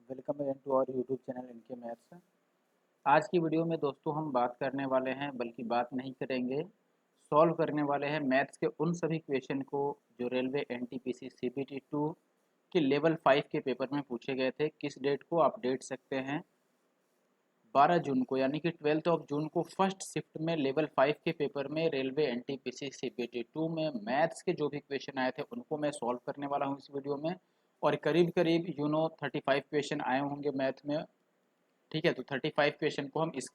Welcome again to our YouTube channel NK maths. आज की video में दोस्तों हम बात करने वाले हैं, बल्कि बात नहीं करेंगे, सॉल्व करने वाले हैं मैथ्स के उन सभी क्वेश्चन को जो रेलवे एनटीपीसी सीबीटी 2 के लेवल 5 के पेपर में पूछे गए थे। किस डेट को आप डेट सकते हैं? 12 जून को, यानी कि 12 ऑफ जून को फर्स्ट शिफ्ट में लेवल 5 के पेपर में रेलवे एनटीपीसी सीबीटी 2 में मैथ्स के जो भी क्वेश्चन आए थे उनको मैं सॉल्व करने वाला हूँ इस वीडियो में। और करीब करीब 35 क्वेश्चन आए होंगे मैथ में। ठीक है, तो 35 क्वेश्चन को हम इस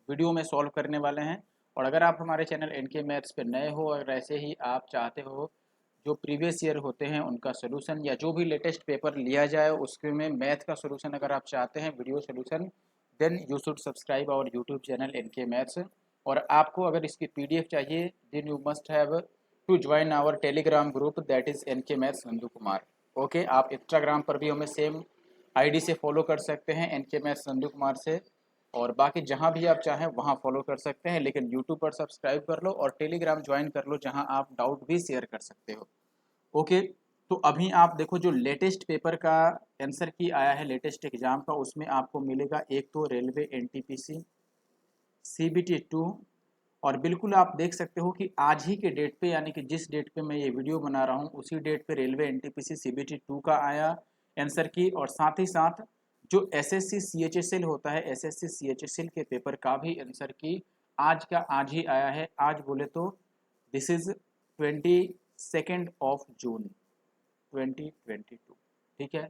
वीडियो में सॉल्व करने वाले हैं। और अगर आप हमारे चैनल इनके मैथ्स पे नए हो और ऐसे ही आप चाहते हो जो प्रीवियस ईयर होते हैं उनका सोल्यूशन या जो भी लेटेस्ट पेपर लिया जाए उसके में मैथ का सोल्यूशन अगर आप चाहते हैं video solution, then you should subscribe our YouTube channel NK maths. और आपको अगर इसकी पीडीएफ चाहिए then you must have to join our Telegram group, that is NK maths Nandu Kumar. Okay, आप इंस्टाग्राम पर भी हमें सेम आईडी से फॉलो कर सकते हैं, एनके मैथ्स नंदू कुमार से। और बाकी जहां भी आप चाहें वहां फॉलो कर सकते हैं, लेकिन यूट्यूब पर सब्सक्राइब कर लो और टेलीग्राम ज्वाइन कर लो जहां आप डाउट भी शेयर कर सकते हो। ओके, तो अभी आप देखो जो लेटेस्ट पेपर का आंसर की आया है लेटेस्ट एग्जाम का, उसमें आपको मिलेगा एक तो रेलवे एनटीपीसी सीबीटी 2। और बिल्कुल आप देख सकते हो कि आज ही के डेट पे, यानी कि जिस डेट पे मैं ये वीडियो बना रहा हूँ उसी डेट पे रेलवे एनटीपीसी सीबीटी 2 का आया आंसर की। और साथ ही साथ जो एसएससी सीएचएसएल होता है, एसएससी सीएचएसएल के पेपर का भी आंसर की आज का आज ही आया है। आज बोले तो दिस इज 22 ऑफ जून 2022। ठीक है,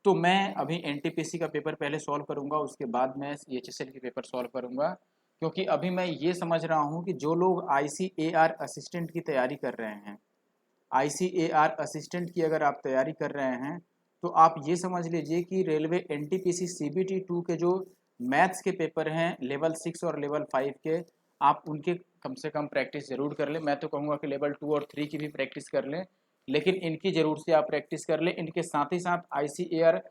तो मैं अभी एनटीपीसी का पेपर पहले सॉल्व करूंगा, उसके बाद मैं सीएचएसएल के पेपर सॉल्व करूंगा। क्योंकि अभी मैं ये समझ रहा हूँ कि जो लोग आईसीएआर असिस्टेंट की तैयारी कर रहे हैं, आईसीएआर असिस्टेंट की अगर आप तैयारी कर रहे हैं तो आप ये समझ लीजिए कि रेलवे एनटीपीसी सीबीटी 2 के जो मैथ्स के पेपर हैं लेवल 6 और लेवल 5 के, आप उनके कम से कम प्रैक्टिस जरूर कर लें। मैं तो कहूँगा कि लेवल 2 और 3 की भी प्रैक्टिस कर लें, लेकिन इनकी जरूर से आप प्रैक्टिस कर लें। इनके साथ ही साथ आईसीएआर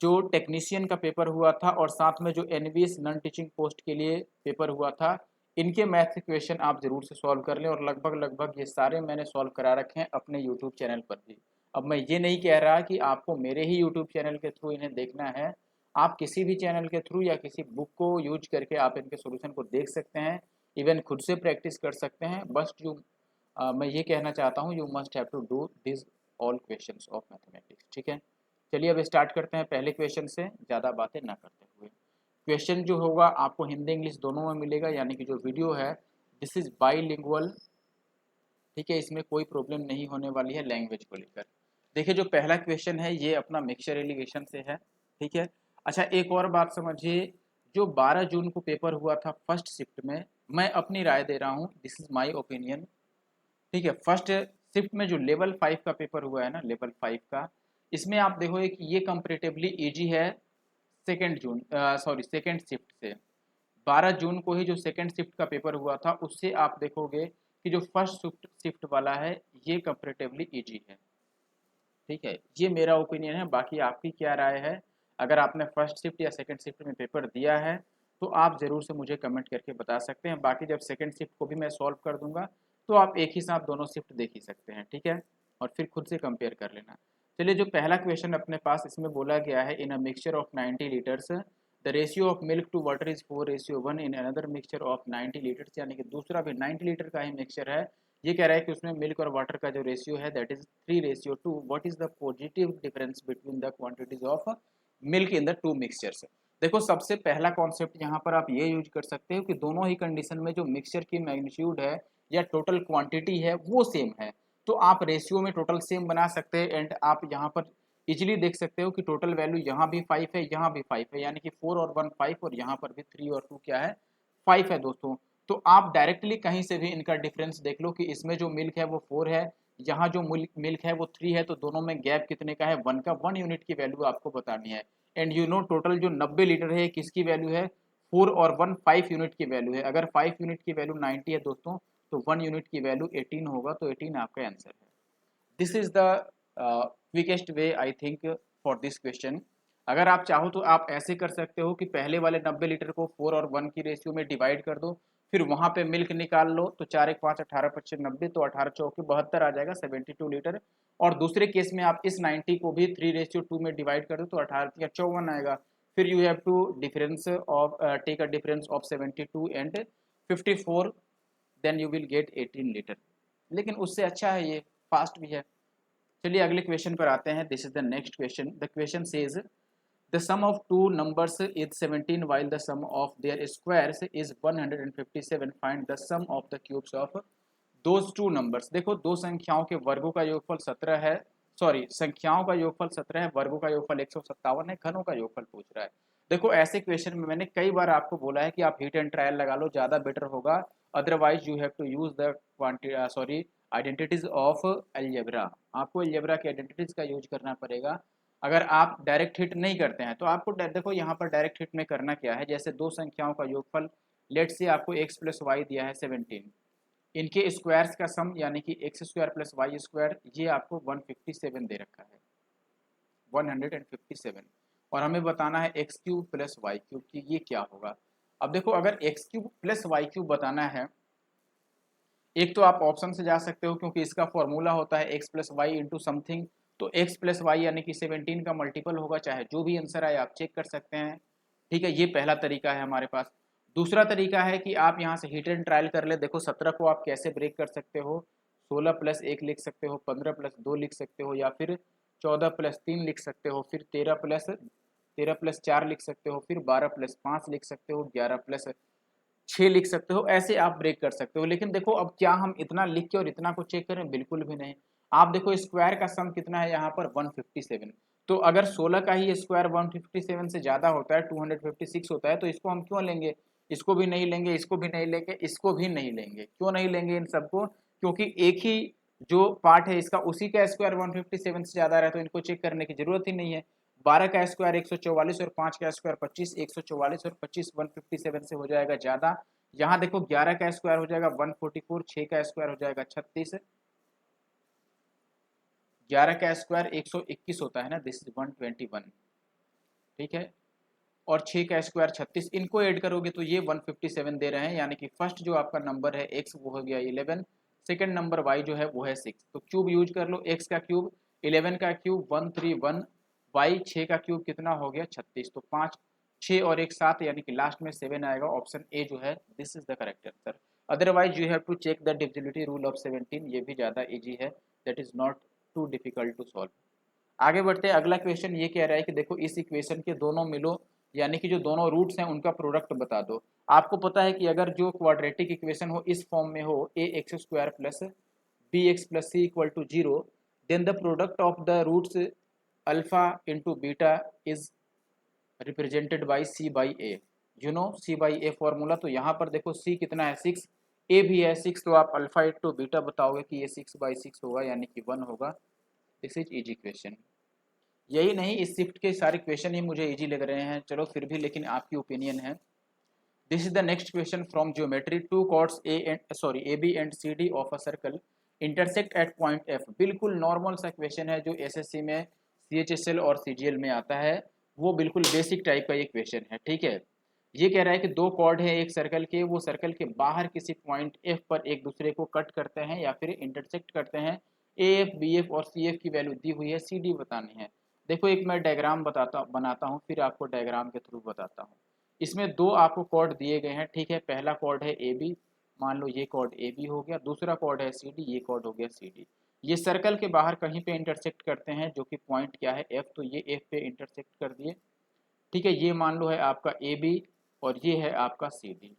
जो टेक्नीशियन का पेपर हुआ था और साथ में जो एनवीएस नॉन टीचिंग पोस्ट के लिए पेपर हुआ था, इनके मैथ के क्वेश्चन आप जरूर से सॉल्व कर लें। और लगभग लगभग ये सारे मैंने सॉल्व करा रखे हैं अपने यूट्यूब चैनल पर भी। अब मैं ये नहीं कह रहा कि आपको मेरे ही यूट्यूब चैनल के थ्रू इन्हें देखना है, आप किसी भी चैनल के थ्रू या किसी बुक को यूज करके आप इनके सोल्यूशन को देख सकते हैं, इवन खुद से प्रैक्टिस कर सकते हैं। बस यू मैं ये कहना चाहता हूँ you must have to do this all questions of mathematics. ठीक है, चलिए अब स्टार्ट करते हैं पहले क्वेश्चन से, ज़्यादा बातें ना करते हुए। क्वेश्चन जो होगा आपको हिंदी इंग्लिश दोनों में मिलेगा, यानी कि जो वीडियो है दिस इज बाईलिंगुअल। ठीक है, इसमें कोई प्रॉब्लम नहीं होने वाली है लैंग्वेज को लेकर। देखिए जो पहला क्वेश्चन है ये अपना मिक्सचर एलिगेशन से है। ठीक है, अच्छा एक और बात समझिए, जो 12 जून को पेपर हुआ था फर्स्ट शिफ्ट में, मैं अपनी राय दे रहा हूँ, दिस इज माई ओपिनियन। ठीक है, फर्स्ट शिफ्ट में जो लेवल 5 का पेपर हुआ है ना, लेवल 5 का, इसमें आप देखोगे कि ये कंपेरेटिवली इजी है सेकेंड शिफ्ट से। 12 जून को ही जो सेकेंड शिफ्ट का पेपर हुआ था उससे आप देखोगे कि जो फर्स्ट शिफ्ट शिफ्ट वाला है ये कंपेरेटिवली इजी है। ठीक है, ये मेरा ओपिनियन है, बाकी आपकी क्या राय है? अगर आपने फर्स्ट शिफ्ट या सेकंड शिफ्ट में पेपर दिया है तो आप ज़रूर से मुझे कमेंट करके बता सकते हैं। बाकी जब सेकंड शिफ्ट को भी मैं सॉल्व कर दूंगा तो आप एक ही साथ दोनों शिफ्ट देख ही सकते हैं। ठीक है, और फिर खुद से कंपेयर कर लेना। चलिए जो पहला क्वेश्चन अपने पास इसमें बोला गया है, in a mixture of 90 litres the ratio of milk to water is 4:1 in another mixture of 90 litres, यानी कि दूसरा भी 90 लीटर का ही मिक्सचर है। ये कह रहा है कि उसमें मिल्क और वाटर का जो रेशियो है that is 3:2। What is the positive difference between the quantities of milk in the two mixtures? देखो सबसे पहला कॉन्सेप्ट यहाँ पर आप ये यूज कर सकते हो कि दोनों ही कंडीशन में जो मिक्सचर की मैग्नीट्यूड है या टोटल क्वांटिटी है वो सेम है, तो आप रेशियो में टोटल सेम बना सकते हैं। एंड आप यहाँ पर इजिली देख सकते हो कि टोटल वैल्यू यहाँ भी 5 है, यहाँ भी 5 है, यानी कि 4 और 1 5, और यहाँ पर भी 3 और 2 क्या है, 5 है दोस्तों। तो आप डायरेक्टली कहीं से भी इनका डिफरेंस देख लो कि इसमें जो मिल्क है वो 4 है, यहाँ जो मिल्क है वो 3 है, तो दोनों में गैप कितने का है, 1 का। 1 यूनिट की वैल्यू आपको बतानी है। एंड यू नो टोटल जो 90 लीटर है किसकी वैल्यू है, 4 और 1 5 यूनिट की वैल्यू है। अगर 5 यूनिट की वैल्यू 90 है दोस्तों तो 1 यूनिट की वैल्यू 18 होगा, तो 18 आपका आंसर है। This is the quickest way I think for this question. अगर आप चाहो तो आप ऐसे कर सकते हो कि पहले वाले 90 लीटर को 4 और 1 की रेशियो में डिवाइड कर दो, फिर वहाँ पे मिल्क निकाल लो, तो 4 एक 5 18 25 90, तो 18 चौके 72 आ जाएगा 72 लीटर। और दूसरे केस में आप इस 90 को भी 3:2 में डिवाइड कर दो तो 18 या 54 आएगा। फिर you have to difference of take a difference of 72 and 54, then you will get 18 litre. लेकिन उससे अच्छा है, ये फास्ट भी है। चलिए अगले क्वेश्चन पर आते हैं। This is the next question. The question says the sum of two numbers is 17 while the sum of their squares is 157. Find the sum of the cubes of those two numbers। देखो दो संख्याओं के वर्गों का योगफल 17 है, sorry संख्याओं का योगफल 17 है, वर्गों का योगफल 157 है, घनों का योगफल पूछ रहा है। देखो ऐसे क्वेश्चन में मैंने कई बार आपको बोला है कि आप हिट एंड ट्रायल लगा लो, ज़्यादा बेटर होगा। Otherwise you have to use the quantity sorry identities of algebra. आपको अलजेब्रा के आइडेंटिटीज का यूज करना पड़ेगा। अगर आप डायरेक्ट हिट नहीं करते हैं तो आपको देखो यहाँ पर डायरेक्ट हिट में करना क्या है। जैसे दो संख्याओं का योगफल, लेट से आपको x प्लस वाई दिया है 17, इनके स्क्वायर्स का सम यानी कि x square plus y square, ये आपको 157 दे रखा है, 157। और हमें बताना है x cube plus y cube की ये क्या होगा। अब देखो अगर x cube plus y cube बताना है, एक तो आप ऑप्शन से जा सकते हो क्योंकि इसका फॉर्मूला होता है x plus y into something, तो एक्स प्लस वाई यानी कि 17 का मल्टीपल होगा, चाहे जो भी आंसर आए आप चेक कर सकते हैं। ठीक है, ये पहला तरीका है हमारे पास। दूसरा तरीका है कि आप यहाँ से हिट एंड ट्रायल कर ले। देखो 17 को आप कैसे ब्रेक कर सकते हो, 16 प्लस 1 लिख सकते हो, 15 प्लस 2 लिख सकते हो, या फिर 14 प्लस 3 लिख सकते हो, फिर 13 प्लस 4 लिख सकते हो, फिर 12 प्लस 5 लिख सकते हो, 11 प्लस 6 लिख सकते हो। ऐसे आप ब्रेक कर सकते हो। लेकिन देखो अब क्या हम इतना लिख के और इतना को चेक करें, बिल्कुल भी नहीं। आप देखो स्क्वायर का सम कितना है यहाँ पर 157, तो अगर 16 का ही स्क्वायर 157 से ज्यादा होता है, 256 होता है, तो इसको हम क्यों लेंगे, इसको भी नहीं लेंगे, इसको भी नहीं लेंगे, इसको भी नहीं लेंगे। क्यों नहीं लेंगे इन सबको, क्योंकि एक ही जो पार्ट है इसका उसी का स्क्वायर 157 से ज्यादा रहा है, तो इनको चेक करने की जरूरत ही नहीं है। 12 का स्क्वायर 144 और 5 का स्क्वायर 25, 144 और 25 157 से हो जाएगा ज्यादा। यहाँ देखो 11 का स्क्वायर हो जाएगा 144, 6 का स्क्वायर हो जाएगा 36, 11 का स्क्वायर 121 होता है ना, दिस इज 121। ठीक है, और 6 का स्क्वायर 36, इनको ऐड करोगे तो ये 157 दे रहे हैं। यानी कि फर्स्ट जो आपका नंबर है x वो हो गया 11, सेकंड नंबर y जो है वो है 6। तो क्यूब यूज कर लो, x का क्यूब 11 का क्यूब 131, y 6 का क्यूब कितना हो गया 36, तो 5 6 और 1 7, यानी कि लास्ट में 7 आएगा। ऑप्शन ए जो है this is the correct answer. Otherwise you have to check the divisibility rule of 17, ये भी ज़्यादा ईजी है, that is not too difficult to solve. आगे बढ़ते हैं। अगला क्वेश्चन ये कह रहा है कि देखो इस इक्वेशन के दोनों मिलो, यानी कि जो दोनों रूट्स हैं उनका प्रोडक्ट बता दो। आपको पता है कि अगर जो क्वाड्रेटिक इक्वेशन हो इस फॉर्म में हो, A X square plus B X plus C equal to 0, then the product of the roots alpha into beta is represented by C by A. You know C by A formula. तो यहाँ पर देखो सी कितना है 6, ए भी है 6, तो आप अल्फा इंटू बीटा बताओगे कि ये 6/6 होगा, यानी कि 1 होगा। This is easy question. यही नहीं, इस शिफ्ट के सारे क्वेश्चन ही मुझे इजी लग रहे हैं, चलो फिर भी, लेकिन आपकी ओपिनियन है। This is the next question from geometry. Two chords A B and C D of a circle intersect at point F. बिल्कुल नॉर्मल सा क्वेश्चन है जो एसएससी में, सीएचएसएल और सीजीएल में आता है, वो बिल्कुल बेसिक टाइप का ये क्वेश्चन है। ठीक है, ये कह रहा है कि दो कॉर्ड है एक सर्कल के, वो सर्कल के बाहर किसी पॉइंट एफ पर एक दूसरे को कट करते हैं या फिर इंटरसेक्ट करते हैं। ए एफ बी एफ और सी एफ की वैल्यू दी हुई है, सी डी बतानी है। देखो एक मैं डायग्राम बनाता हूँ, फिर आपको डायग्राम के थ्रू बताता हूँ। इसमें दो आपको कॉर्ड दिए गए हैं। ठीक है, पहला कॉर्ड है ए बी, मान लो ये कॉर्ड ए बी हो गया, दूसरा कॉर्ड है सी डी, ये कॉर्ड हो गया सी डी। ये सर्कल के बाहर कहीं पे इंटरसेक्ट करते हैं, जो कि पॉइंट क्या है एफ, तो ये एफ पे इंटरसेक्ट कर दिए। ठीक है, ये मान लो है आपका ए बी और ये है आपका सी डी।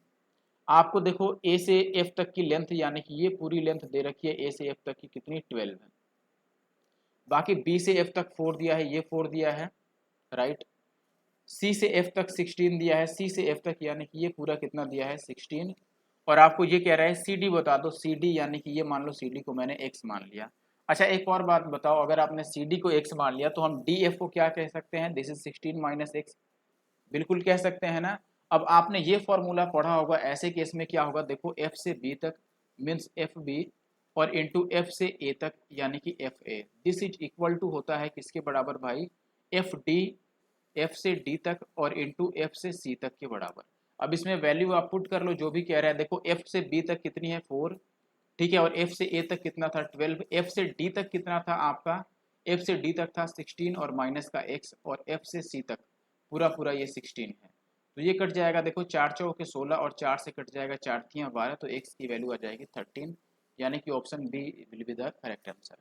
आपको देखो ए से एफ तक की लेंथ, यानी कि ये पूरी लेंथ दे रखी है ए से एफ तक की कितनी 12 है। बाकी बी से एफ तक 4 दिया है, ये 4 दिया है, राइट। सी से एफ तक 16 दिया है, सी से एफ तक यानी कि ये पूरा कितना दिया है 16। और आपको ये कह रहा है सी डी बता दो, सी डी यानी कि ये मान लो सी डी को मैंने एक्स मान लिया। अच्छा एक और बात बताओ, अगर आपने सी डी को एक्स मान लिया तो हम डी एफ को क्या कह सकते हैं, दिस इज 16 माइनस एक्स, बिल्कुल कह सकते हैं ना। अब आपने ये फॉर्मूला पढ़ा होगा, ऐसे केस में क्या होगा, देखो एफ से बी तक मीन्स एफ बी और इंटू एफ से ए तक यानी कि F A, this is equal to होता है किसके बराबर भाई, एफ डी, एफ से डी तक और इंटू एफ से सी तक के बराबर। अब इसमें वैल्यू आप पुट कर लो जो भी कह रहा है। देखो एफ से बी तक कितनी है 4, ठीक है, और एफ से ए तक कितना था 12, एफ से डी तक कितना था आपका, एफ से डी तक था 16 और माइनस का एक्स, और एफ से सी तक पूरा पूरा ये 16 है। तो ये कट जाएगा, देखो 4 चौके 16 और 4 से कट जाएगा 4 तियां 12, तो एक्स की वैल्यू आ जाएगी 13, यानी कि option B will be the correct answer.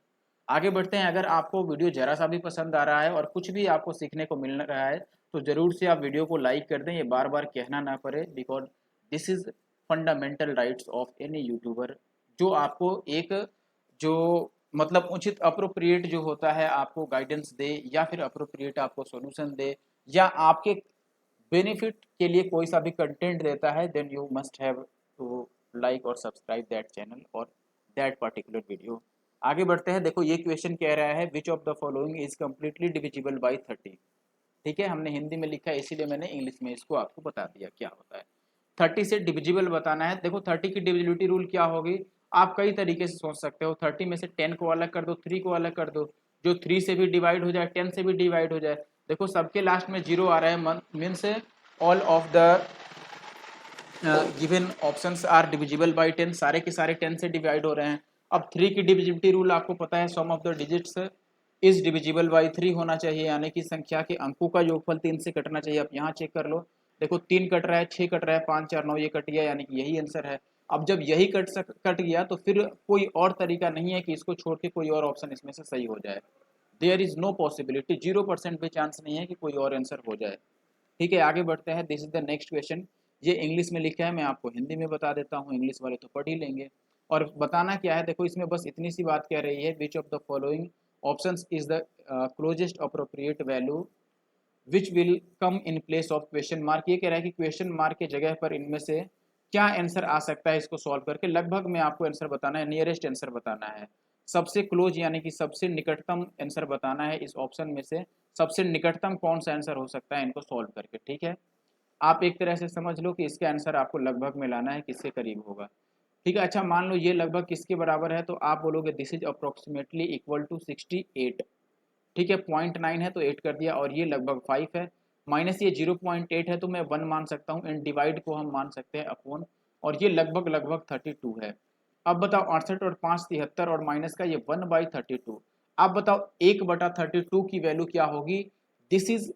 आगे बढ़ते हैं। अगर आपको वीडियो जरा सा भी पसंद आ रहा है और कुछ भी आपको सीखने को मिल रहा है तो ज़रूर से आप वीडियो को लाइक कर दें, ये बार बार कहना ना पड़े, because this is fundamental rights of any YouTuber, जो आपको एक जो मतलब उचित अप्रोप्रिएट जो होता है आपको गाइडेंस दे, या फिर अप्रोप्रिएट आपको सॉल्यूशन दे, या आपके बेनिफिट के लिए कोई सा भी कंटेंट देता है, then you must have to like और सब्सक्राइब दैट चैनल और दैट पर्टिकुलर वीडियो। आगे बढ़ते हैं। देखो ये क्वेश्चन कह रहा है which of the following is completely divisible by 30। ठीक है, हमने हिंदी में लिखा है इसीलिए मैंने इंग्लिश में इसको आपको बता दिया क्या होता है। 30 से डिविजिबल बताना है। देखो 30 की डिविजिबिलिटी रूल क्या होगी, आप कई तरीके से सोच सकते हो। 30 में से 10 को अलग कर दो, 3 को अलग कर दो, जो 3 से भी डिवाइड हो जाए, 10 से भी डिवाइड हो जाए। देखो सबके लास्ट में 0 आ रहा है, means all of the given options are divisible by 10, सारे के सारे 10 से डिवाइड हो रहे हैं। अब 3 की डिविजिबिलिटी रूल आपको पता है, sum of the digits is divisible by 3 होना चाहिए, यानी कि संख्या के अंकों का योगफल 3 से कटना चाहिए। आप यहाँ चेक कर लो, देखो 3 कट रहा है, 6 कट रहा है, 5 4 9 ये कट गया, यानी कि यही आंसर है। अब जब यही कट गया तो फिर कोई और तरीका नहीं है कि इसको छोड़ के कोई और ऑप्शन इसमें से सही हो जाए। देयर इज नो पॉसिबिलिटी, 0% भी चांस नहीं है कि कोई और आंसर हो जाए। ठीक है, आगे बढ़ते हैं। This is the next question. ये इंग्लिश में लिखा है, मैं आपको हिंदी में बता देता हूँ, इंग्लिश वाले तो पढ़ ही लेंगे। और बताना क्या है, देखो इसमें बस इतनी सी बात कह रही है, which of the following options is the closest appropriate value which will come in place of question mark. ये कह रहा है कि क्वेश्चन मार्क के जगह पर इनमें से क्या आंसर आ सकता है, इसको सॉल्व करके लगभग में आपको आंसर बताना है, नियरेस्ट आंसर बताना है, सबसे क्लोज यानी कि सबसे निकटतम आंसर बताना है। इस ऑप्शन में से सबसे निकटतम कौन सा आंसर हो सकता है, इनको सॉल्व करके। ठीक है, आप एक तरह से समझ लो कि इसके आंसर आपको लगभग में लाना है, किसके करीब होगा। ठीक है, अच्छा मान लो ये लगभग किसके बराबर है, तो आप बोलोगे this is approximately equal to 68। ठीक है, 0.9 है तो 8 कर दिया, और ये लगभग 5 है, माइनस ये 0.8 है तो मैं 1 मान सकता हूँ, एंड डिवाइड को हम मान सकते हैं अपॉन, और ये लगभग लगभग 32 है। अब बताओ 68 और 5 73, और माइनस का ये 1/32। अब बताओ 1/32 की वैल्यू क्या होगी, this is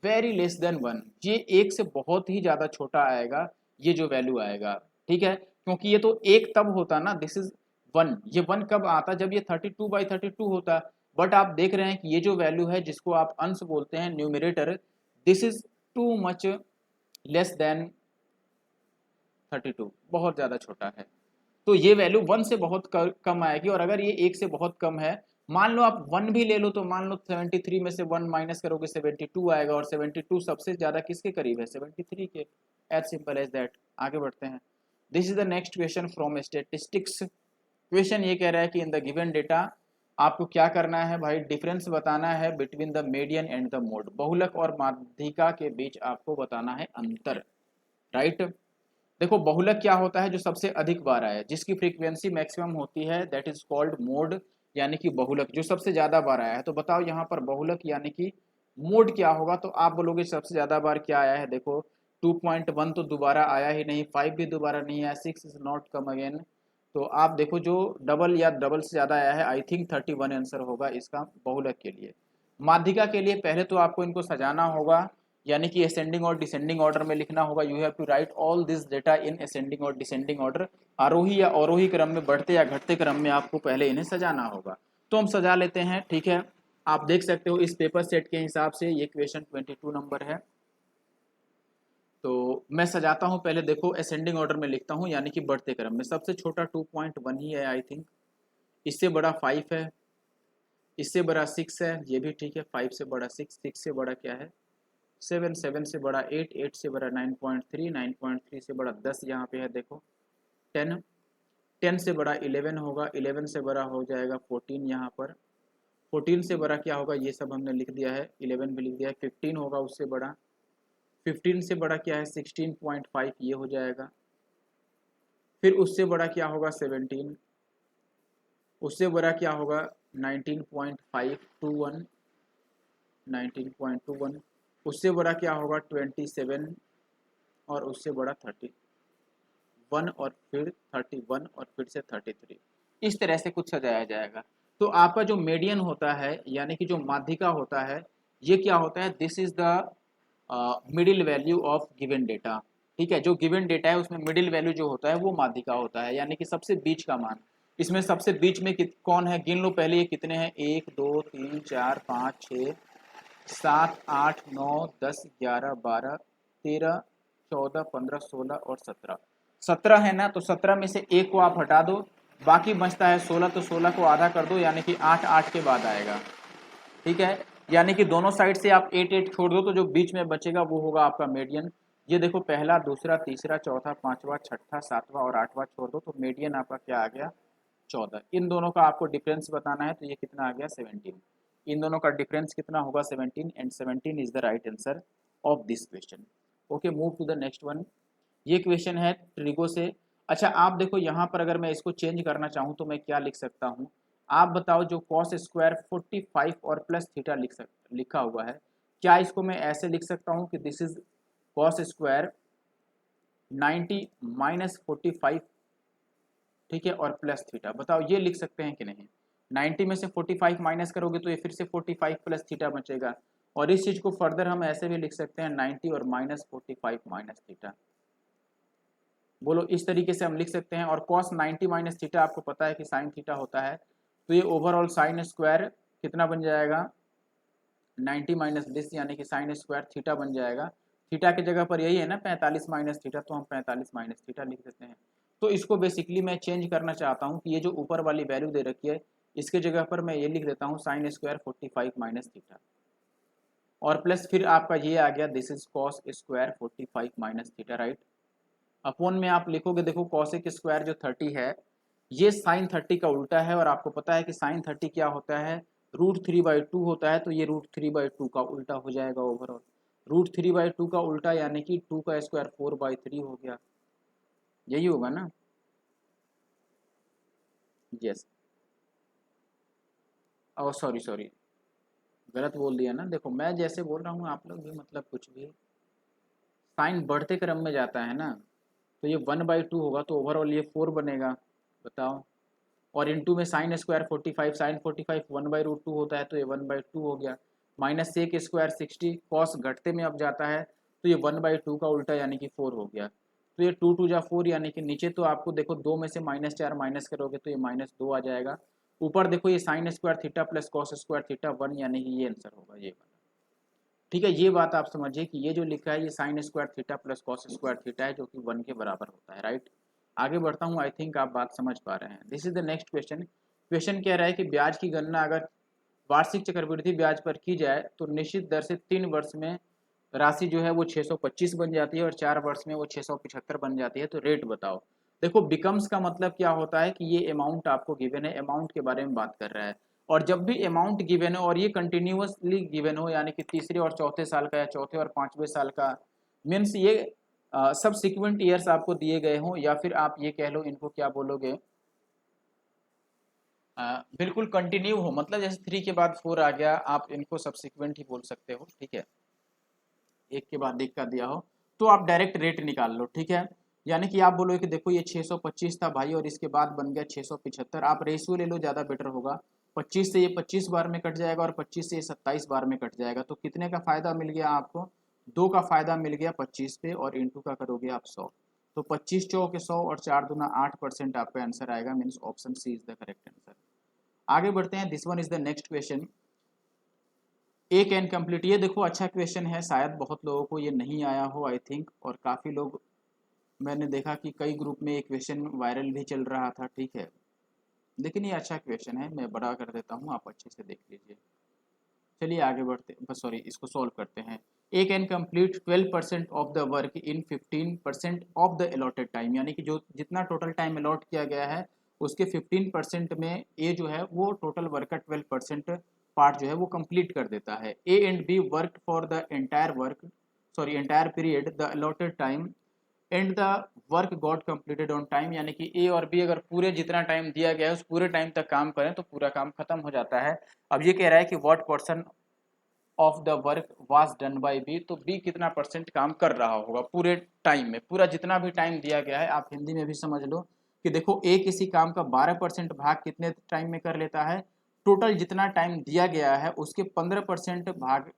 very less than 1, ये 1 से बहुत ही ज़्यादा छोटा आएगा ये जो वैल्यू आएगा। ठीक है, क्योंकि ये तो 1 तब होता ना, दिस इज 1, ये 1 कब आता, जब ये 32/32 होता। बट आप देख रहे हैं कि ये जो वैल्यू है जिसको आप अंश बोलते हैं, numerator, this is too much less than 32, बहुत ज़्यादा छोटा है। तो ये वैल्यू 1 से बहुत कम आएगी, और अगर ये 1 से बहुत कम है, मान लो आप 1 भी ले लो, तो मान लो 73 में से 1 माइनस करोगे 72 आएगा, और 72 सबसे ज़्यादा किसके करीब है, 73 के। As simple as that. आगे बढ़ते हैं। This is the next question from statistics. Question ये कह रहा है कि इन द गिवन डेटा आपको क्या करना है भाई, डिफरेंस बताना है between the median and the mode, बहुलक और माध्यिका के बीच आपको बताना है अंतर, राइट। देखो बहुलक क्या होता है, जो सबसे अधिक बार आया, जिसकी फ्रीक्वेंसी मैक्सिमम होती है, दैट इज कॉल्ड मोड, यानी कि बहुलक जो सबसे ज्यादा बार आया है। तो बताओ यहाँ पर बहुलक यानी कि मोड क्या होगा, तो आप बोलोगे सबसे ज्यादा बार क्या आया है, देखो 2.1 तो दोबारा आया ही नहीं, 5 भी दोबारा नहीं आया, 6 इज नॉट कम अगेन। तो आप देखो जो डबल या डबल से ज्यादा आया है, आई थिंक 31 आंसर होगा इसका बहुलक के लिए। माध्यिका के लिए पहले तो आपको इनको सजाना होगा, यानी कि असेंडिंग और डिसेंडिंग ऑर्डर में लिखना होगा। You have to write all this data in ascending और डिसेंडिंग ऑर्डर, आरोही या अवरोही क्रम में, बढ़ते या घटते क्रम में आपको पहले इन्हें सजाना होगा। तो हम सजा लेते हैं। ठीक है, आप देख सकते हो इस पेपर सेट के हिसाब से ये क्वेश्चन 22 नंबर है। तो मैं सजाता हूँ पहले, देखो असेंडिंग ऑर्डर में लिखता हूँ, यानी कि बढ़ते क्रम में सबसे छोटा 2.1 ही है आई थिंक, इससे बड़ा 5 है, इससे बड़ा 6 है, ये भी ठीक है, 5 से बड़ा 6, 6 से बड़ा क्या है 7, 7 से बड़ा 8, 8 से बड़ा 9.3, 9.3 से बड़ा 10 यहाँ पे है, देखो 10, 10 से बड़ा 11 होगा, 11 से बड़ा हो जाएगा 14 यहाँ पर, 14 से बड़ा क्या होगा, ये सब हमने लिख दिया है, 11 भी लिख दिया है, 15 होगा उससे बड़ा, 15 से बड़ा क्या है 16.5 ये हो जाएगा, फिर उससे बड़ा क्या होगा 17, उससे बड़ा क्या होगा 19.521, 19.21, उससे बड़ा क्या होगा 27, और उससे बड़ा 31 और फिर 31 और फिर से 33, इस तरह से कुछ सजाया जाएगा। तो आपका जो मीडियन होता है यानी कि जो माध्यिका होता है, ये क्या होता है, this is the middle value of given data. ठीक है, जो गिवन डेटा है उसमें मिडिल वैल्यू जो होता है वो माध्यिका होता है, यानी कि सबसे बीच का मान। इसमें सबसे बीच में कौन है, गिन लो पहले ये कितने हैं, 1 2 3 4 5 6 7 8 9 10 11 12 13 14 15 16 और 17, 17 है ना, तो 17 में से एक को आप हटा दो, बाकी बचता है 16, तो 16 को आधा कर दो यानी कि 8 8 के बाद आएगा। ठीक है, यानी कि दोनों साइड से आप 8 8 छोड़ दो तो जो बीच में बचेगा वो होगा आपका मीडियन। ये देखो पहला दूसरा तीसरा चौथा पांचवा छठा सातवां और आठवां छोड़ दो तो मीडियन आपका क्या आ गया, 14। इन दोनों का आपको डिफरेंस बताना है तो ये कितना आ गया, 17। इन दोनों का डिफरेंस कितना होगा, 17, and 17 is the right answer of this question. Okay, move to the next one. ये क्वेश्चन है ट्रिगो से। अच्छा आप देखो यहाँ पर अगर मैं इसको चेंज करना चाहूँ तो मैं क्या लिख सकता हूँ, आप बताओ। जो कॉस स्क्वायर 45 और प्लस थीटा लिखा हुआ है, क्या इसको मैं ऐसे लिख सकता हूँ कि this is cos square 90 minus 45, ठीक है, और प्लस थीटा। बताओ ये लिख सकते हैं कि नहीं। 90 में से 45 माइनस करोगे तो ये फिर से 45 प्लस थीटा बचेगा, और इस चीज को फर्दर हम ऐसे भी लिख सकते हैं 90 और माइनस 45 माइनस थीटा। बोलो इस तरीके से हम लिख सकते हैं। और कॉस 90 माइनस थीटा आपको पता है कि साइन थीटा होता है, तो ये ओवरऑल साइन स्क्वायर कितना बन जाएगा, 90 माइनस दिस यानी कि साइन स्क्वायर थीटा बन जाएगा। थीटा की जगह पर यही है ना 45 माइनस थीटा, तो हम 45 माइनस थीटा लिख देते हैं। तो इसको बेसिकली मैं चेंज करना चाहता हूँ कि ये जो ऊपर वाली वैल्यू दे रखी है इसके जगह पर मैं ये लिख देता हूँ साइन स्क्वायर 45 माइनस थीटा, और प्लस फिर आपका ये आ गया this is cos square 45 minus theta, right. Upon में आप लिखोगे, देखो कॉसेक स्क्वायर जो 30 है ये साइन 30 का उल्टा है, और आपको पता है कि साइन 30 क्या होता है, √3/2 होता है, तो ये √3/2 का उल्टा हो जाएगा ओवरऑल। √3/2 का उल्टा यानी कि 2 का स्क्वायर 4/3 हो गया, यही होगा ना। यस, ओ सॉरी सॉरी, गलत बोल दिया ना। देखो मैं जैसे बोल रहा हूँ आप लोग भी मतलब कुछ भी, साइन बढ़ते क्रम में जाता है ना, तो ये 1/2 होगा तो ओवरऑल ये 4 बनेगा। बताओ, और इंटू में साइन स्क्वायर 45, साइन 45 1/√2 होता है तो ये 1/2 हो गया। माइनस सेक स्क्वायर 60, कॉस घटते में अब जाता है तो ये 1/2 का उल्टा यानी कि 4 हो गया। तो ये 2 2 जा 4 यानी कि नीचे तो आपको देखो 2 में से -4 माइनस करोगे तो ये -2 आ जाएगा। ऊपर देखो ये sine square theta plus cos square theta 1 यानी कि ये आंसर होगा ये वाला। ठीक है, ये बात आप समझिए कि ये जो लिखा है ये sine square theta plus cos square theta है जो कि 1 के बराबर होता है, राइट। आगे बढ़ता हूँ, आई थिंक आप बात समझ पा रहे हैं। This is the next question. Question कह रहा है कि ब्याज की गणना अगर वार्षिक चक्रवृद्धि ब्याज पर की जाए तो निश्चित दर से 3 वर्ष में राशि जो है वो 625 बन जाती है और 4 वर्ष में वो 675 बन जाती है, तो रेट बताओ। देखो बिकम्स का मतलब क्या होता है कि ये अमाउंट आपको गिवन है, अमाउंट के बारे में बात कर रहा है। और जब भी अमाउंट गिवन हो और ये कंटिन्यूअसली गिवन हो यानी कि तीसरे और चौथे साल का या चौथे और पांचवें साल का, मीन्स ये सब सिक्वेंट ईयर्स आपको दिए गए हों, या फिर आप ये कह लो इनको क्या बोलोगे, बिल्कुल कंटिन्यू हो, मतलब जैसे 3 के बाद 4 आ गया, आप इनको सब्सिक्वेंट ही बोल सकते हो। ठीक है, एक के बाद एक का दिया हो तो आप डायरेक्ट रेट निकाल लो। ठीक है, यानी कि आप बोलोगे कि देखो ये 625 था भाई और इसके बाद बन गया 675, आप रेशियो ले लो ज़्यादा बेटर होगा। 25 से ये 25 बार में कट जाएगा और 25 से ये 27 बार में कट जाएगा, तो कितने का फायदा मिल गया आपको, 2 का फायदा मिल गया 25 पे, और इंटू का करोगे आप 100, तो 25 चौके 100 और 4 दूना 8% आपका आंसर आएगा, means option C is the correct answer. आगे बढ़ते हैं, this one is the next question. A can complete, ये देखो अच्छा क्वेश्चन है, शायद बहुत लोगों को ये नहीं आया हो आई थिंक, और काफ़ी लोग मैंने देखा कि कई ग्रुप में ये क्वेश्चन वायरल भी चल रहा था। ठीक है, लेकिन ये अच्छा क्वेश्चन है, मैं बड़ा कर देता हूँ, आप अच्छे से देख लीजिए। चलिए आगे बढ़ते, बस सॉरी इसको सॉल्व करते हैं। A can complete 12% of the work in 15% of the allotted time, यानी कि जो जितना टोटल टाइम अलॉट किया गया है उसके 15% में ए जो है वो टोटल वर्क का 12% पार्ट जो है वो कंप्लीट कर देता है। A and B work for the entire work, sorry entire period the allotted time and the work got completed on time, यानी कि ए और बी अगर पूरे जितना टाइम दिया गया है उस पूरे टाइम तक काम करें तो पूरा काम खत्म हो जाता है। अब ये कह रहा है कि what person of the work was done by B, तो बी कितना परसेंट काम कर रहा होगा पूरे टाइम में। पूरा जितना भी टाइम दिया गया है, आप हिंदी में भी समझ लो कि देखो ए किसी काम का 12% भाग कितने टाइम में कर लेता है, टोटल जितना टाइम दिया गया है उसके 15% भाग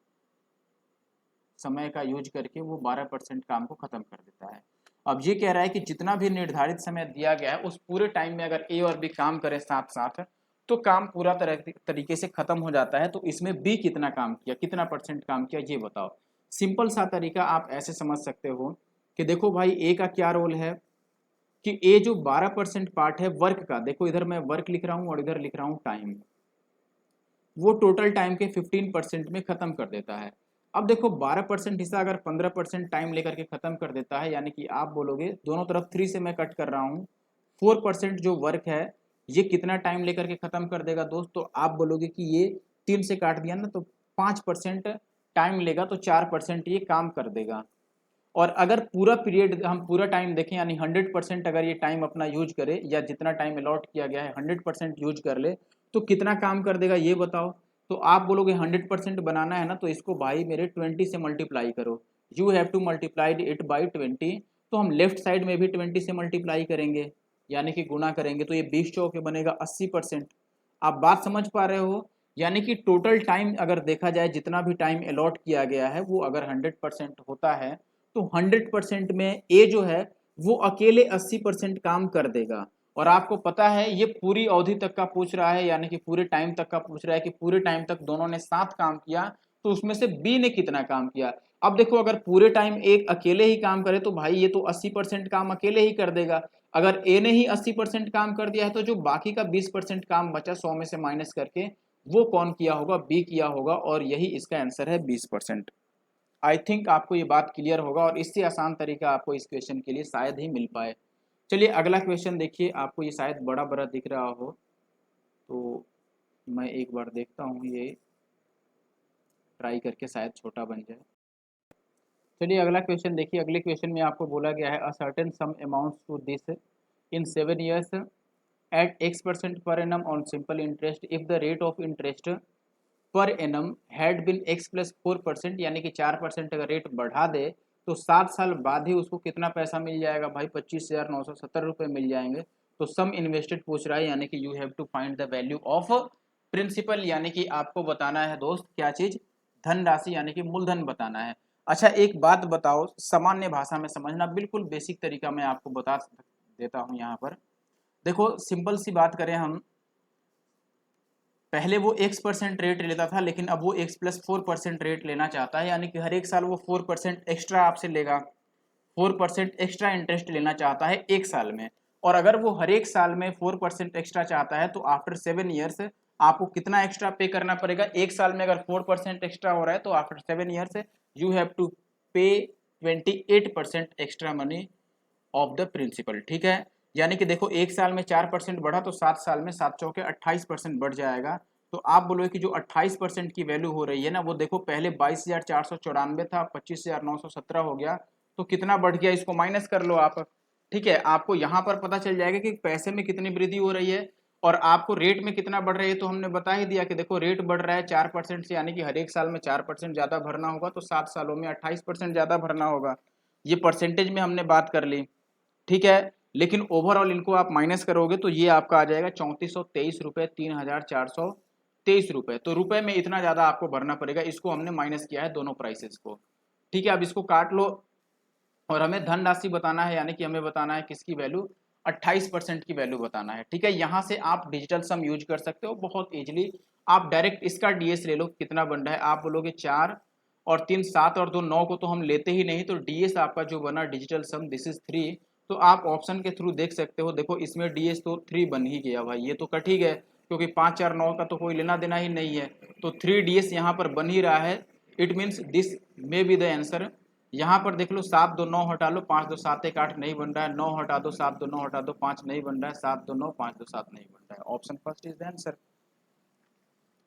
समय का यूज करके वो 12% काम को खत्म कर देता है। अब ये कह रहा है कि जितना भी निर्धारित समय दिया गया है उस पूरे टाइम में अगर ए और बी काम करें साथ साथ तो काम पूरा तरीके से खत्म हो जाता है। तो इसमें बी कितना काम किया, कितना परसेंट काम किया, ये बताओ। सिंपल सा तरीका आप ऐसे समझ सकते हो कि देखो भाई ए का क्या रोल है कि ए जो 12% पार्ट है वर्क का, देखो इधर मैं वर्क लिख रहा हूं और इधर लिख रहा हूं टाइम, वो टोटल टाइम के 15% में खत्म कर देता है। अब देखो 12% हिस्सा अगर 15% टाइम लेकर के खत्म कर देता है, यानी कि आप बोलोगे दोनों तरफ 3 से मैं कट कर रहा हूँ, 4% जो वर्क है ये कितना टाइम लेकर के खत्म कर देगा दोस्त, तो आप बोलोगे कि ये 3 से काट दिया ना तो 5% टाइम लेगा, तो 4% ये काम कर देगा। और अगर पूरा पीरियड हम पूरा टाइम देखें यानी 100% अगर ये टाइम अपना यूज करे या जितना टाइम अलॉट किया गया है 100% यूज कर ले तो कितना काम कर देगा ये बताओ। तो आप बोलोगे 100% बनाना है ना तो इसको भाई मेरे 20 से मल्टीप्लाई करो, you have to multiply it by 20। तो हम लेफ्ट साइड में भी 20 से मल्टीप्लाई करेंगे यानी कि गुणा करेंगे, तो ये 20 चौके बनेगा 80%। आप बात समझ पा रहे हो, यानी कि टोटल टाइम अगर देखा जाए जितना भी टाइम अलॉट किया गया है वो अगर 100% होता है तो 100% में ए जो है वो अकेले 80% काम कर देगा। और आपको पता है ये पूरी अवधि तक का पूछ रहा है, यानी कि पूरे टाइम तक का पूछ रहा है कि पूरे टाइम तक दोनों ने साथ काम किया तो उसमें से बी ने कितना काम किया। अब देखो अगर पूरे टाइम एक अकेले ही काम करे तो भाई ये तो 80% काम अकेले ही कर देगा। अगर ए ने ही 80% काम कर दिया है तो जो बाकी का 20% काम बचा 100 में से माइनस करके वो कौन किया होगा, बी किया होगा, और यही इसका आंसर है 20%। आई थिंक आपको ये बात क्लियर होगा और इससे आसान तरीका आपको इस क्वेश्चन के लिए शायद ही मिल पाए। चलिए अगला क्वेश्चन देखिए, आपको ये शायद बड़ा बड़ा दिख रहा हो तो मैं एक बार देखता हूँ, ये ट्राई करके शायद छोटा बन जाए। चलिए अगला क्वेश्चन देखिए, अगले क्वेश्चन में आपको बोला गया है a certain sum amounts to this in 7 years at X% per annum on simple interest if the rate of interest per annum had been x plus 4%, यानी कि 4% अगर रेट बढ़ा दे तो 7 साल बाद ही उसको कितना पैसा मिल जाएगा भाई, 25,970 रुपये मिल जाएंगे। तो सम इन्वेस्टेड पूछ रहा है यानी कि you have to find the value of principal, यानी कि आपको बताना है दोस्त क्या चीज, धनराशि यानी कि मूलधन बताना है। अच्छा एक बात बताओ, सामान्य भाषा में समझना, बिल्कुल बेसिक तरीका मैं आपको बता देता हूँ यहाँ पर। देखो सिंपल सी बात करें हम, पहले वो x% रेट लेता था लेकिन अब वो x प्लस 4% रेट लेना चाहता है, यानी कि हर एक साल वो 4% एक्स्ट्रा आपसे लेगा, 4% एक्स्ट्रा इंटरेस्ट लेना चाहता है एक साल में। और अगर वो हर एक साल में 4% एक्स्ट्रा चाहता है तो आफ्टर 7 ईयर्स आपको कितना एक्स्ट्रा पे करना पड़ेगा, एक साल में अगर 4% एक्स्ट्रा हो रहा है तो after 7 years you have to pay 28% extra money of the principal. ठीक है, यानी कि देखो एक साल में 4% बढ़ा तो 7 साल में 7 चौके 28% बढ़ जाएगा। तो आप बोलोगे कि जो 28% की वैल्यू हो रही है ना वो देखो पहले 22,494 था, 25,917 हो गया, तो कितना बढ़ गया इसको माइनस कर लो आप। ठीक है, आपको यहाँ पर पता चल जाएगा कि पैसे में कितनी वृद्धि हो रही है और आपको रेट में कितना बढ़ रही है। तो हमने बता ही दिया कि देखो रेट बढ़ रहा है 4% से, यानी कि हर एक साल में 4% ज्यादा भरना होगा, तो 7 सालों में 28% ज्यादा भरना होगा। ये परसेंटेज में हमने बात कर ली। ठीक है, लेकिन ओवरऑल इनको आप माइनस करोगे तो ये आपका आ जाएगा 3423 रुपये, 3,423 रुपये। तो रुपए में इतना ज्यादा आपको भरना पड़ेगा, इसको हमने माइनस किया है दोनों प्राइसेस को। ठीक है, अब इसको काट लो और हमें धनराशि बताना है, यानी कि हमें बताना है किसकी वैल्यू, 28% की वैल्यू बताना है। ठीक है, यहाँ से आप डिजिटल सम यूज कर सकते हो बहुत इजिली। आप डायरेक्ट इसका डीएस ले लो, कितना बन रहा है, आप बोलोगे 4 और 3 7 और 2 9 को तो हम लेते ही नहीं, तो डीएस आपका जो बना डिजिटल सम दिस इज 3। तो आप ऑप्शन के थ्रू देख सकते हो, देखो इसमें डीएस तो 3 बन ही गया भाई, ये तो कट ही गए क्योंकि 5 4 9 का तो कोई लेना देना ही नहीं है, तो 3 डीएस यहाँ पर बन ही रहा है। It means this may be the answer. यहाँ पर देख लो 7 2 9 हटा लो, 5 2 7 1 8 नहीं बन रहा है, 9 हटा दो 7 2 9 हटा दो 5 नहीं बन रहा है, 7 2 9 5 2 7 नहीं बन रहा है। Option first is the answer,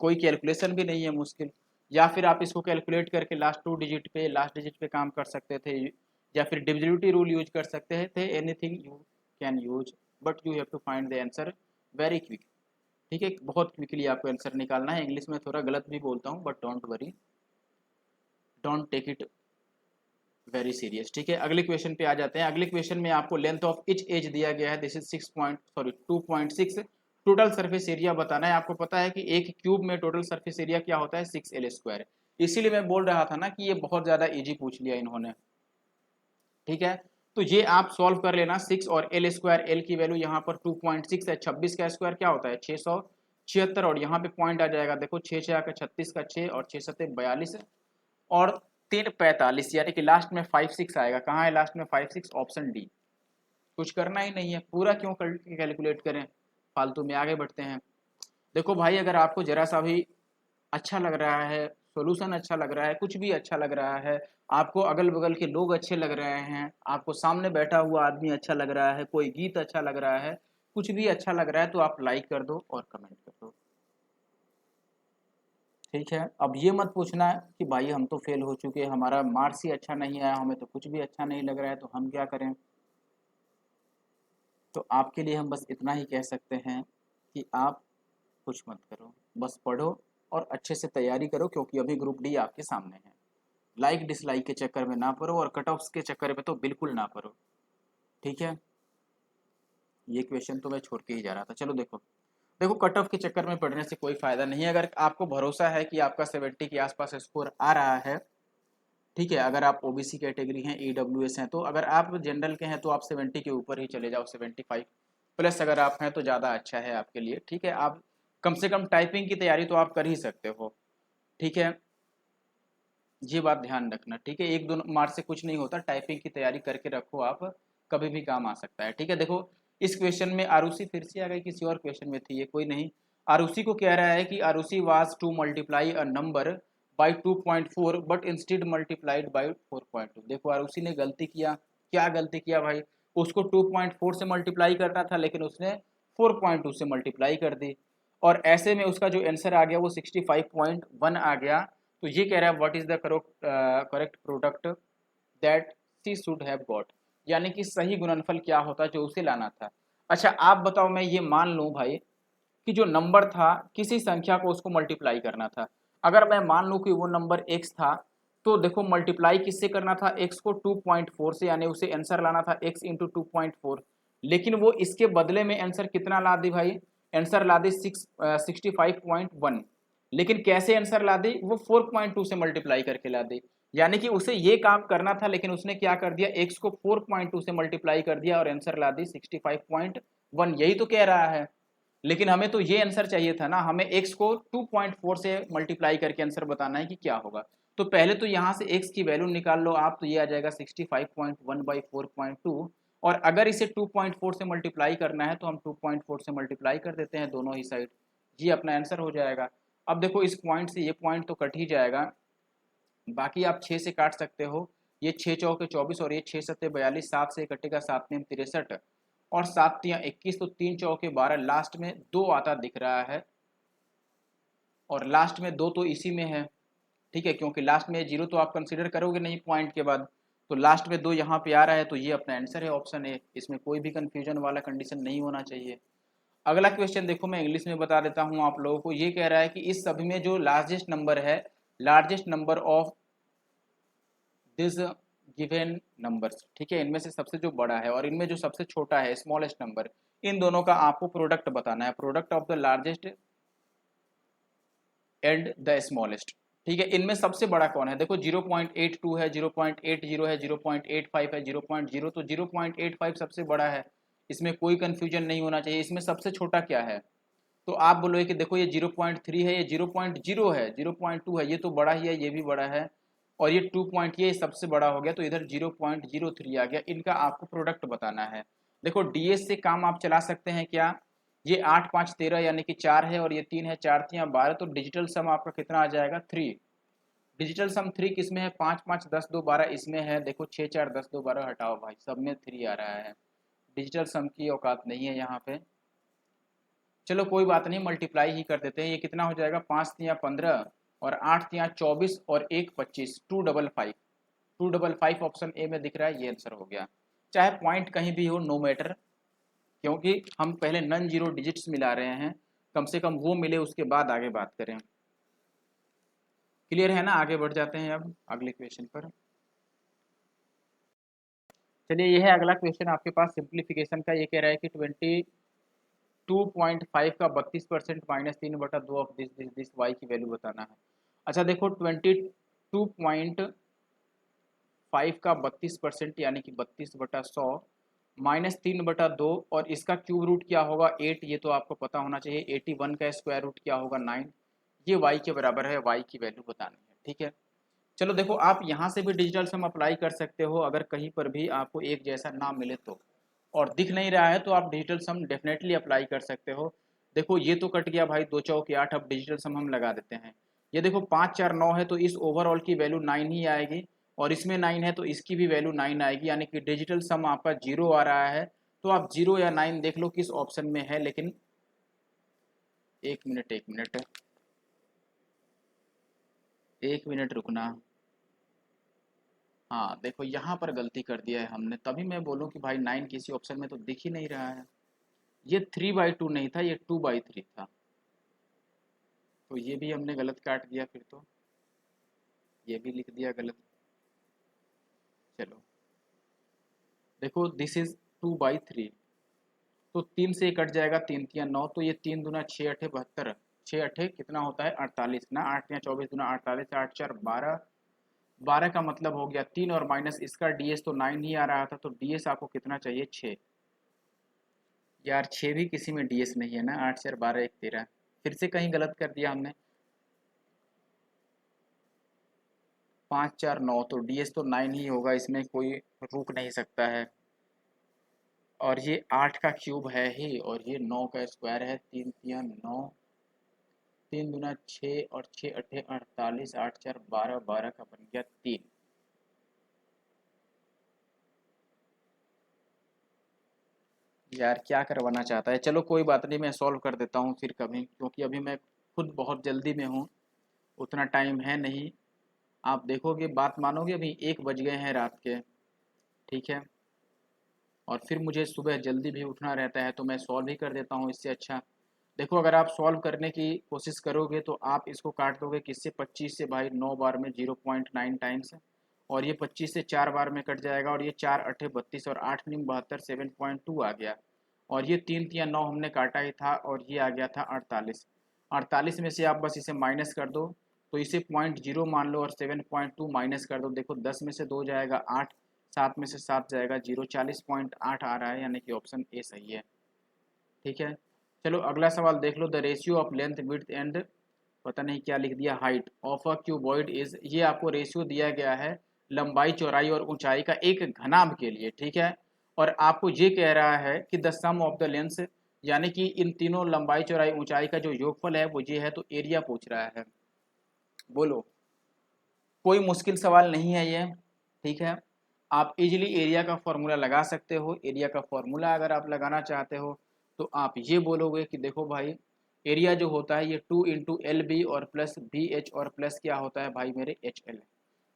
कोई कैलकुलेशन भी नहीं है मुश्किल। या फिर आप इसको कैलकुलेट करके लास्ट डिजिट पे काम कर सकते थे, या फिर डिविजिबिलिटी रूल यूज कर सकते थे, anything you can use, but you have to find the answer very quick. ठीक है, बहुत क्विकली आपको आंसर निकालना है। इंग्लिश में थोड़ा गलत भी बोलता हूँ but don't worry. Don't take it very serious. ठीक है, अगले क्वेश्चन पे आ जाते हैं। अगले क्वेश्चन में आपको लेंथ ऑफ इच एज दिया गया है, this is 2.6। Total surface area बताना है। आपको पता है कि एक क्यूब में टोटल सरफेस एरिया क्या होता है, 6L²। इसीलिए मैं बोल रहा था ना कि ये बहुत ज्यादा इजी पूछ लिया इन्होंने। ठीक है, तो ये आप सॉल्व कर लेना। 6 और L², L की वैल्यू यहाँ पर 2.6 है, 26 का स्क्वायर क्या होता है 676, और यहाँ पे पॉइंट आ जाएगा, देखो 6 6 का 36 का 6 और 6 7 42 और 3 45, यानी कि लास्ट में 5 6 आएगा। कहाँ है लास्ट में 5 6, ऑप्शन डी। कुछ करना ही नहीं है, पूरा क्यों कैलकुलेट करें फालतू में, आगे बढ़ते हैं। देखो भाई, अगर आपको जरा सा भी अच्छा लग रहा है, सॉल्यूशन अच्छा लग रहा है, कुछ भी अच्छा लग रहा है, आपको अगल बगल के लोग अच्छे लग रहे हैं, आपको सामने बैठा हुआ आदमी अच्छा लग रहा है, कोई गीत अच्छा लग रहा है, कुछ भी अच्छा लग रहा है, तो आप लाइक कर दो और कमेंट कर दो। ठीक है, अब ये मत पूछना कि भाई हम तो फेल हो चुके, हमारा मार्क्स ही अच्छा नहीं आया, हमें तो कुछ भी अच्छा नहीं लग रहा है, तो हम क्या करें। तो आपके लिए हम बस इतना ही कह सकते हैं कि आप कुछ मत करो, बस पढ़ो और अच्छे से तैयारी करो, क्योंकि अभी ग्रुप डी आपके सामने है। लाइक डिसलाइक के चक्कर में ना पड़ो और कट ऑफ्स के चक्कर में तो बिल्कुल ना पड़ो। ठीक है, ये क्वेश्चन तो मैं छोड़ के ही जा रहा था। चलो देखो, देखो कट ऑफ के चक्कर में पढ़ने से कोई फायदा नहीं है। अगर आपको भरोसा है कि आपका 70 के आसपास स्कोर आ रहा है, ठीक है, अगर आप ओबीसी कैटेगरी हैं, ईडब्ल्यूएस हैं, तो अगर आप जनरल के हैं तो आप 70 के ऊपर ही चले जाओ, 75 प्लस अगर आप हैं तो ज़्यादा अच्छा है आपके लिए। ठीक है, आप कम से कम टाइपिंग की तैयारी तो आप कर ही सकते हो। ठीक है, ये बात ध्यान रखना। ठीक है, एक दो मार्क्स से कुछ नहीं होता, टाइपिंग की तैयारी करके रखो, आप कभी भी काम आ सकता है। ठीक है, देखो इस क्वेश्चन में आरुषि फिर से आ गई, किसी और क्वेश्चन में थी ये, कोई नहीं। आरुषि को कह रहा है कि Arushi was to multiply a number by 2.4 but instead multiplied by 4.2। देखो आरुषि ने गलती किया, क्या गलती किया भाई, उसको 2.4 से मल्टीप्लाई करना था, लेकिन उसने 4.2 से मल्टीप्लाई कर दी, और ऐसे में उसका जो आंसर आ गया वो 65.1 आ गया। तो ये कह रहा है what is the correct product that she should have got, यानी कि सही गुणनफल क्या होता जो उसे लाना था। अच्छा आप बताओ, मैं ये मान लूं भाई कि जो नंबर था किसी संख्या को उसको मल्टीप्लाई करना था, अगर मैं मान लूं कि वो नंबर x था, तो देखो मल्टीप्लाई किससे करना था, x को 2.4 से, यानी उसे आंसर लाना था x इंटू 2.4, लेकिन वो इसके बदले में आंसर कितना ला दी भाई, आंसर ला दी 65.1, लेकिन कैसे आंसर ला दी, वो 4.2 से मल्टीप्लाई करके ला दी, यानी कि उसे ये काम करना था, लेकिन उसने क्या कर दिया, x को 4.2 से मल्टीप्लाई कर दिया और आंसर ला दी 65.1, यही तो कह रहा है। लेकिन हमें तो ये आंसर चाहिए था ना, हमें x को 2.4 से मल्टीप्लाई करके आंसर बताना है कि क्या होगा। तो पहले तो यहाँ से x की वैल्यू निकाल लो आप, तो ये आ जाएगा 65.1 बाई 4.2, और अगर इसे 2.4 से मल्टीप्लाई करना है तो हम 2.4 से मल्टीप्लाई कर देते हैं दोनों ही साइड, ये अपना आंसर हो जाएगा। अब देखो इस पॉइंट से ये पॉइंट तो कट ही जाएगा, बाकी आप 6 से काट सकते हो, ये 6 चौके 24 और ये 6 सत्ते 42, 7 से कटेगा 7 तीन 63 और 7 तियाँ 21, तो 3 चौके 12, लास्ट में 2 आता दिख रहा है, और लास्ट में 2 तो इसी में है। ठीक है, क्योंकि लास्ट में 0 तो आप कंसिडर करोगे नहीं पॉइंट के बाद, तो लास्ट में 2 यहाँ पे आ रहा है, तो ये अपना आंसर है ऑप्शन ए, इसमें कोई भी कंफ्यूजन वाला कंडीशन नहीं होना चाहिए। अगला क्वेश्चन देखो, मैं इंग्लिश में बता देता हूँ आप लोगों को। ये कह रहा है कि इस सभी में जो लार्जेस्ट नंबर है, largest number of this given numbers, ठीक है, इनमें से सबसे जो बड़ा है और इनमें जो सबसे छोटा है स्मॉलेस्ट नंबर, इन दोनों का आपको प्रोडक्ट बताना है, product of the largest and the smallest. ठीक है, इनमें सबसे बड़ा कौन है, देखो 0.82 है, 0.80 है, 0.85 है, 0.0, तो 0.85 सबसे बड़ा है, इसमें कोई कंफ्यूजन नहीं होना चाहिए। इसमें सबसे छोटा क्या है, तो आप बोलोगे कि देखो ये 0.3 है, ये 0.0 है, 0.2 है, ये तो बड़ा ही है, ये भी बड़ा है, और ये 2 पॉइंट ये सबसे बड़ा हो गया, तो इधर 0.03 आ गया। इनका आपको प्रोडक्ट बताना है। देखो डीएस से काम आप चला सकते हैं क्या, ये 8 5 13 यानी कि 4 है, और ये 3 है, 4 3 12, तो डिजिटल सम आपका कितना आ जाएगा 3। डिजिटल सम 3 किस में है, 5 5 10 2 12 इसमें है, देखो 6 4 10 2 12 हटाओ भाई, सब में 3 आ रहा है, डिजिटल सम की औकात नहीं है यहाँ पे। चलो कोई बात नहीं, मल्टीप्लाई ही कर देते हैं, ये कितना हो जाएगा, 5 तियाँ 15 और 8 तियाँ 24 और 1 25, 255, 255 ऑप्शन ए में दिख रहा है, ये आंसर हो गया। चाहे पॉइंट कहीं भी हो, नो मैटर, क्योंकि हम पहले नन जीरो डिजिट्स मिला रहे हैं, कम से कम वो मिले उसके बाद आगे बात करें। क्लियर है ना? आगे बढ़ जाते हैं अब अगले क्वेश्चन पर। चलिए ये है अगला क्वेश्चन आपके पास सिंप्लीफिकेशन का। ये कह रहा है कि 22.5 का 32% -3/2 ऑफ दिस वाई की वैल्यू बताना है। अच्छा देखो 22.5 का 32% यानी कि 32/100 -3/2 और इसका क्यूब रूट क्या होगा 8, ये तो आपको पता होना चाहिए। 81 का स्क्वायर रूट क्या होगा 9। ये वाई के बराबर है, वाई की वैल्यू बतानी है। ठीक है, चलो देखो आप यहाँ से भी डिजिटल सम अप्लाई कर सकते हो अगर कहीं पर भी आपको एक जैसा ना मिले तो, और दिख नहीं रहा है तो आप डिजिटल सम डेफिनेटली अप्लाई कर सकते हो। देखो ये तो कट गया भाई, 2 चौक 8। अब डिजिटल सम हम लगा देते हैं। ये देखो 5 4 9 है तो इस ओवरऑल की वैल्यू 9 ही आएगी, और इसमें 9 है तो इसकी भी वैल्यू 9 आएगी, यानी कि डिजिटल सम आपका 0 आ रहा है। तो आप 0 या 9 देख लो किस ऑप्शन में है। लेकिन एक मिनट एक मिनट रुकना। हाँ देखो यहाँ पर गलती कर दिया है हमने, तभी मैं बोलूँ कि भाई 9 किसी ऑप्शन में तो दिख ही नहीं रहा है। ये 3/2 नहीं था, ये 2/3 था। तो ये भी हमने गलत काट दिया, फिर तो ये भी लिख दिया गलत। चलो देखो दिस इज 2/3, तो 3 से कट जाएगा, 3 3 9, तो ये 3 दूना 6 8 72, 6 8 कितना होता है 48 ना, 8 या 24 दूना 48, 8 4 12, 12 का मतलब हो गया 3, और माइनस इसका डीएस तो 9 ही आ रहा था, तो डीएस आपको कितना चाहिए 6। यार 6 भी किसी में डीएस नहीं है ना, 8 4 12 1 13, फिर से कहीं गलत कर दिया हमने। 5 4 9 तो डीएस तो 9 ही होगा, इसमें कोई रुक नहीं सकता है। और ये 8 का क्यूब है ही, और ये 9 का स्क्वायर है। 3 3 9, 3 दूना 6 और 6 अठे 48, 8 4 12, 12 का बन गया 3। यार क्या करवाना चाहता है, चलो कोई बात नहीं, मैं सॉल्व कर देता हूँ फिर कभी, क्योंकि अभी मैं खुद बहुत जल्दी में हूँ, उतना टाइम है नहीं। आप देखोगे, बात मानोगे, अभी 1 बज गए हैं रात के। ठीक है, और फिर मुझे सुबह जल्दी भी उठना रहता है, तो मैं सॉल्व ही कर देता हूँ इससे अच्छा। देखो अगर आप सॉल्व करने की कोशिश करोगे तो आप इसको काट दोगे किससे, 25 से भाई, 9 बार में 0.9 टाइम्स, और ये 25 से 4 बार में कट जाएगा, और ये 4 अठे 32 और 8 नीम 72, 7.2 आ गया। और ये 3 3 9 हमने काटा ही था, और ये आ गया था 48। 48 में से आप बस इसे माइनस कर दो, तो इसे 0.0 मान लो, और 7.2 माइनस कर दो। देखो 10 में से 2 जाएगा 8, 7 में से 7 जाएगा 0, 40.8 आ रहा है, यानी कि ऑप्शन ए सही है। ठीक है, चलो अगला सवाल देख लो। The ratio of length width and, पता नहीं क्या लिख दिया, height of a cuboid is, ये आपको रेशियो दिया गया है लंबाई चौड़ाई और ऊंचाई का एक घनाभ के लिए। ठीक है, और आपको ये कह रहा है कि the sum of the length, यानी कि इन तीनों लंबाई चौड़ाई ऊंचाई का जो योगफल है वो ये है, तो एरिया पूछ रहा है। बोलो, कोई मुश्किल सवाल नहीं है ये। ठीक है, आप इजीली एरिया का फॉर्मूला लगा सकते हो। एरिया का फॉर्मूला अगर आप लगाना चाहते हो तो आप ये बोलोगे कि देखो भाई, एरिया जो होता है ये 2 × LB और प्लस BH और प्लस क्या होता है भाई मेरे HL,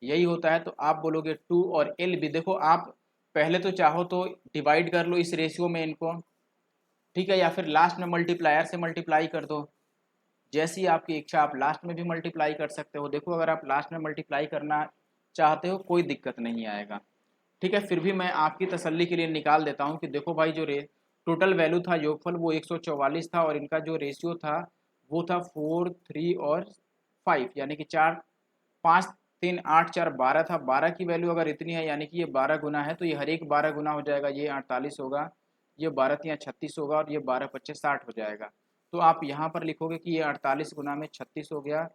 यही होता है। तो आप बोलोगे 2 और LB। देखो आप पहले तो चाहो तो डिवाइड कर लो इस रेशियो में इनको, ठीक है, या फिर लास्ट में मल्टीप्लायर से मल्टीप्लाई कर दो, जैसी आपकी इच्छा। आप लास्ट में भी मल्टीप्लाई कर सकते हो। देखो अगर आप लास्ट में मल्टीप्लाई करना चाहते हो कोई दिक्कत नहीं आएगा। ठीक है, फिर भी मैं आपकी तसल्ली के लिए निकाल देता हूँ कि देखो भाई, जो टोटल वैल्यू था योगफल वो 144 था, और इनका जो रेशियो था वो था 4 3 और 5, यानी कि 4 5 3 8 4 12 था। 12 की वैल्यू अगर इतनी है, यानी कि ये 12 गुना है, तो ये हर एक 12 गुना हो जाएगा। ये 48 होगा, ये 12 3 36 होगा, और ये 12 25 60 हो जाएगा। तो आप यहाँ पर लिखोगे कि ये 48 गुना में 36 हो गया,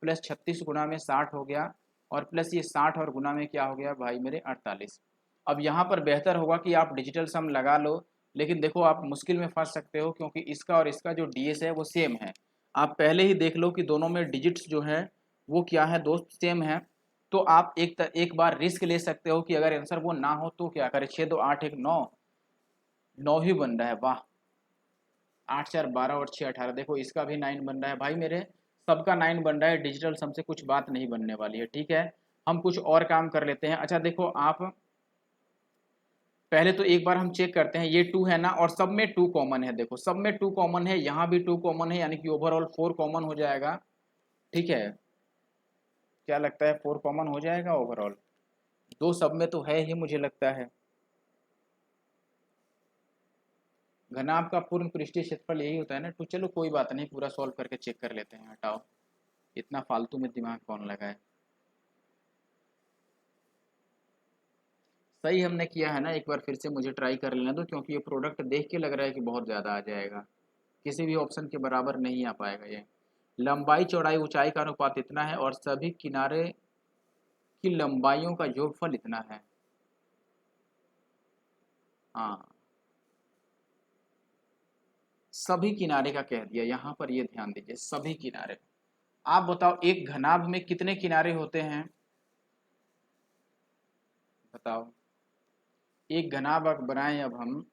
प्लस 36 गुना में 60 हो गया, और प्लस ये 60 और गुना में क्या हो गया भाई मेरे 48। अब यहाँ पर बेहतर होगा कि आप डिजिटल सम लगा लो, लेकिन देखो आप मुश्किल में फंस सकते हो, क्योंकि इसका और इसका जो डीएस है वो सेम है। आप पहले ही देख लो कि दोनों में डिजिट्स जो है वो क्या है दोस्त, सेम है। तो आप एक बार रिस्क ले सकते हो कि अगर आंसर वो ना हो तो क्या करें। 6 2 8 1 9, 9 ही बन रहा है, वाह। 8 4 12 और 6 18, देखो इसका भी 9 बन रहा है भाई मेरे, सबका 9 बन रहा है। डिजिटल सम से कुछ बात नहीं बनने वाली है। ठीक है, हम कुछ और काम कर लेते हैं। अच्छा देखो आप पहले तो एक बार हम चेक करते हैं, ये 2 है ना, और सब में 2 कॉमन है। देखो सब में 2 कॉमन है, यहाँ भी 2 कॉमन है, यानी कि ओवरऑल 4 कॉमन हो जाएगा। ठीक है, क्या लगता है 4 कॉमन हो जाएगा ओवरऑल? दो सब में तो है ही मुझे लगता है। घनाभ का पूर्ण पृष्ठीय क्षेत्रफल यही होता है ना। तो चलो कोई बात नहीं, पूरा सॉल्व करके चेक कर लेते हैं, हटाओ, इतना फालतू में दिमाग कौन लगाए। सही हमने किया है ना, एक बार फिर से मुझे ट्राई कर लेना दो, क्योंकि ये प्रोडक्ट देख के लग रहा है कि बहुत ज़्यादा आ जाएगा, किसी भी ऑप्शन के बराबर नहीं आ पाएगा ये। लंबाई चौड़ाई ऊंचाई का अनुपात इतना है और सभी किनारे की लंबाइयों का योगफल इतना है। हाँ, सभी किनारे का कह दिया यहाँ पर, ये ध्यान दीजिए, सभी किनारे। आप बताओ एक घनाभ में कितने किनारे होते हैं? बताओ, एक घनाभ बनाएं अब हम।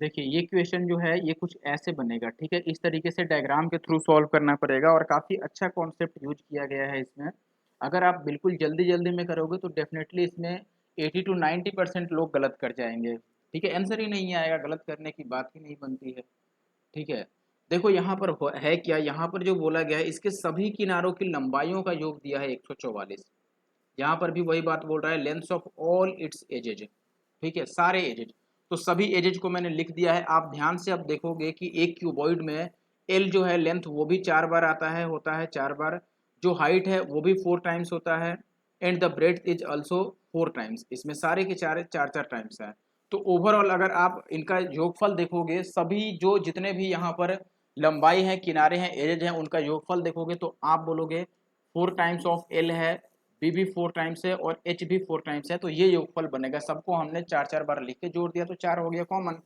देखिए ये क्वेश्चन जो है ये कुछ ऐसे बनेगा, ठीक है, इस तरीके से डायग्राम के थ्रू सॉल्व करना पड़ेगा और काफ़ी अच्छा कॉन्सेप्ट यूज किया गया है इसमें। अगर आप बिल्कुल जल्दी जल्दी में करोगे तो डेफिनेटली इसमें 80 to 90% लोग गलत कर जाएंगे, ठीक है, आंसर ही नहीं आएगा, गलत करने की बात ही नहीं बनती है, ठीक है। देखो यहाँ पर है क्या, यहाँ पर जो बोला गया है इसके सभी किनारों की लंबाइयों का योग दिया है 144। यहाँ पर भी वही बात बोल रहा है, length of all it's edges, ठीक है, सारे एजेज। तो सभी एजेज को मैंने लिख दिया है। आप ध्यान से अब देखोगे कि एक क्यूबॉइड में एल जो है लेंथ वो भी 4 बार आता है, होता है 4 बार, जो हाइट है वो भी 4 टाइम्स होता है, and the breadth is also 4 times, इसमें सारे के चार चार चार टाइम्स है। तो ओवरऑल अगर आप इनका योगफल देखोगे, सभी जो जितने भी यहाँ पर लंबाई है, किनारे हैं, एजेज हैं, उनका योगफल देखोगे तो आप बोलोगे 4 टाइम्स ऑफ एल है, बी भी 4 टाइम्स है और एच भी 4 टाइम्स है, तो ये योगफल बनेगा। सबको हमने चार चार बार लिख के जोड़ दिया तो 4 हो गया कॉमन,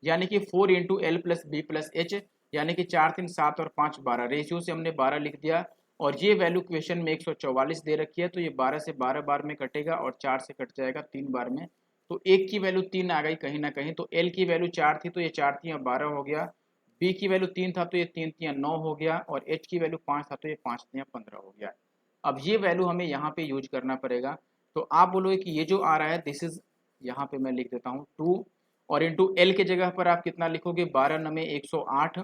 यानी कि 4 into L plus B plus H, यानी कि 4 3 7 और 5 12, रेशियो से हमने 12 लिख दिया। और ये वैल्यू क्वेश्चन में 144 दे रखी है, तो ये 12 से 12 बार में कटेगा और 4 से कट जाएगा 3 बार में, तो एक की वैल्यू 3 आ गई कहीं ना कहीं। तो एल की वैल्यू 4 थी तो ये 4 3 12 हो गया, बी की वैल्यू 3 था तो ये 3 3 9 हो गया, और एच की वैल्यू 5 था तो ये 5 3 15 हो गया। अब ये वैल्यू हमें यहाँ पे यूज करना पड़ेगा। तो आप बोलोगे कि ये जो आ रहा है दिस इज, यहाँ पे मैं लिख देता हूँ 2, और इंटू एल के जगह पर आप कितना लिखोगे, 12 नमे 108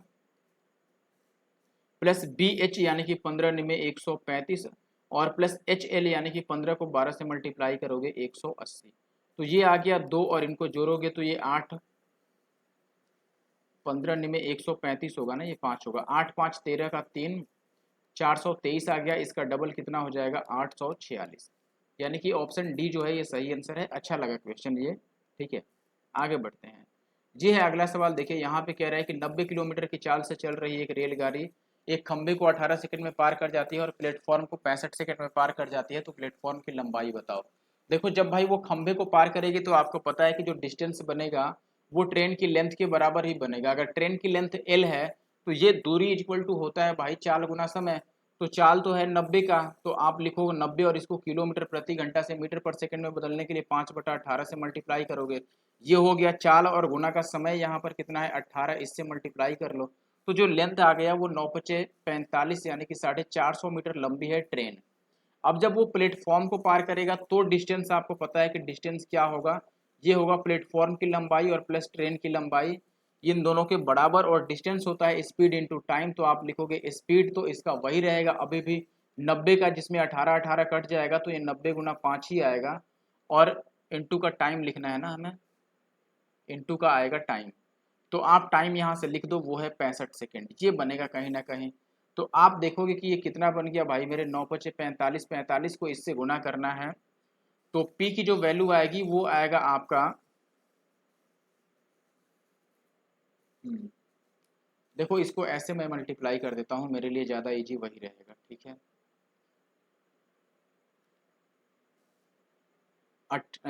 प्लस बी एच यानी कि 15 नमे 135, और प्लस एच एल यानी कि 15 को 12 से मल्टीप्लाई करोगे 180। तो ये आ गया 2, और इनको जोड़ोगे तो ये 8, 15 निमे 135 होगा ना, ये 5 होगा, 8 5 13 का 3, 423 आ गया, इसका डबल कितना हो जाएगा 846, यानी कि ऑप्शन डी जो है ये सही आंसर है। अच्छा लगा क्वेश्चन ये, ठीक है, आगे बढ़ते हैं। जी है अगला सवाल, देखिए यहाँ पे कह रहा है कि 90 किलोमीटर की चाल से चल रही एक रेलगाड़ी एक खंबे को 18 सेकंड में पार कर जाती है और प्लेटफॉर्म को 65 सेकंड में पार कर जाती है, तो प्लेटफॉर्म की लंबाई बताओ। देखो जब भाई वो खंबे को पार करेगी तो आपको पता है कि जो डिस्टेंस बनेगा वो ट्रेन की लेंथ के बराबर ही बनेगा। अगर ट्रेन की लेंथ एल है तो ये दूरी इक्वल टू होता है भाई चाल गुना समय, तो चाल तो है 90 का, तो आप लिखो 90 और इसको किलोमीटर प्रति घंटा से मीटर पर सेकंड में बदलने के लिए 5/18 से मल्टीप्लाई करोगे, ये हो गया चाल, और गुना का समय यहाँ पर कितना है 18, इससे मल्टीप्लाई कर लो, तो जो लेंथ आ गया वो 9×5=45 यानी कि 450 मीटर लंबी है ट्रेन। अब जब वो प्लेटफॉर्म को पार करेगा तो डिस्टेंस आपको पता है कि डिस्टेंस क्या होगा, ये होगा प्लेटफॉर्म की लंबाई और प्लस ट्रेन की लंबाई, इन दोनों के बराबर, और डिस्टेंस होता है स्पीड इंटू टाइम, तो आप लिखोगे स्पीड तो इसका वही रहेगा अभी भी 90 का, जिसमें 18 18 कट जाएगा तो ये 90 गुना 5 ही आएगा, और इंटू का टाइम लिखना है ना हमें, इंटू का आएगा टाइम, तो आप टाइम यहाँ से लिख दो, वो है 65 सेकेंड, ये बनेगा कहीं ना कहीं। तो आप देखोगे कि ये कितना बन गया भाई मेरे, 9×5=45, 45 को इससे गुना करना है, तो P की जो वैल्यू आएगी वो आएगा आपका, देखो इसको ऐसे मैं मल्टीप्लाई कर देता हूँ, मेरे लिए ज़्यादा इजी वही रहेगा, ठीक है।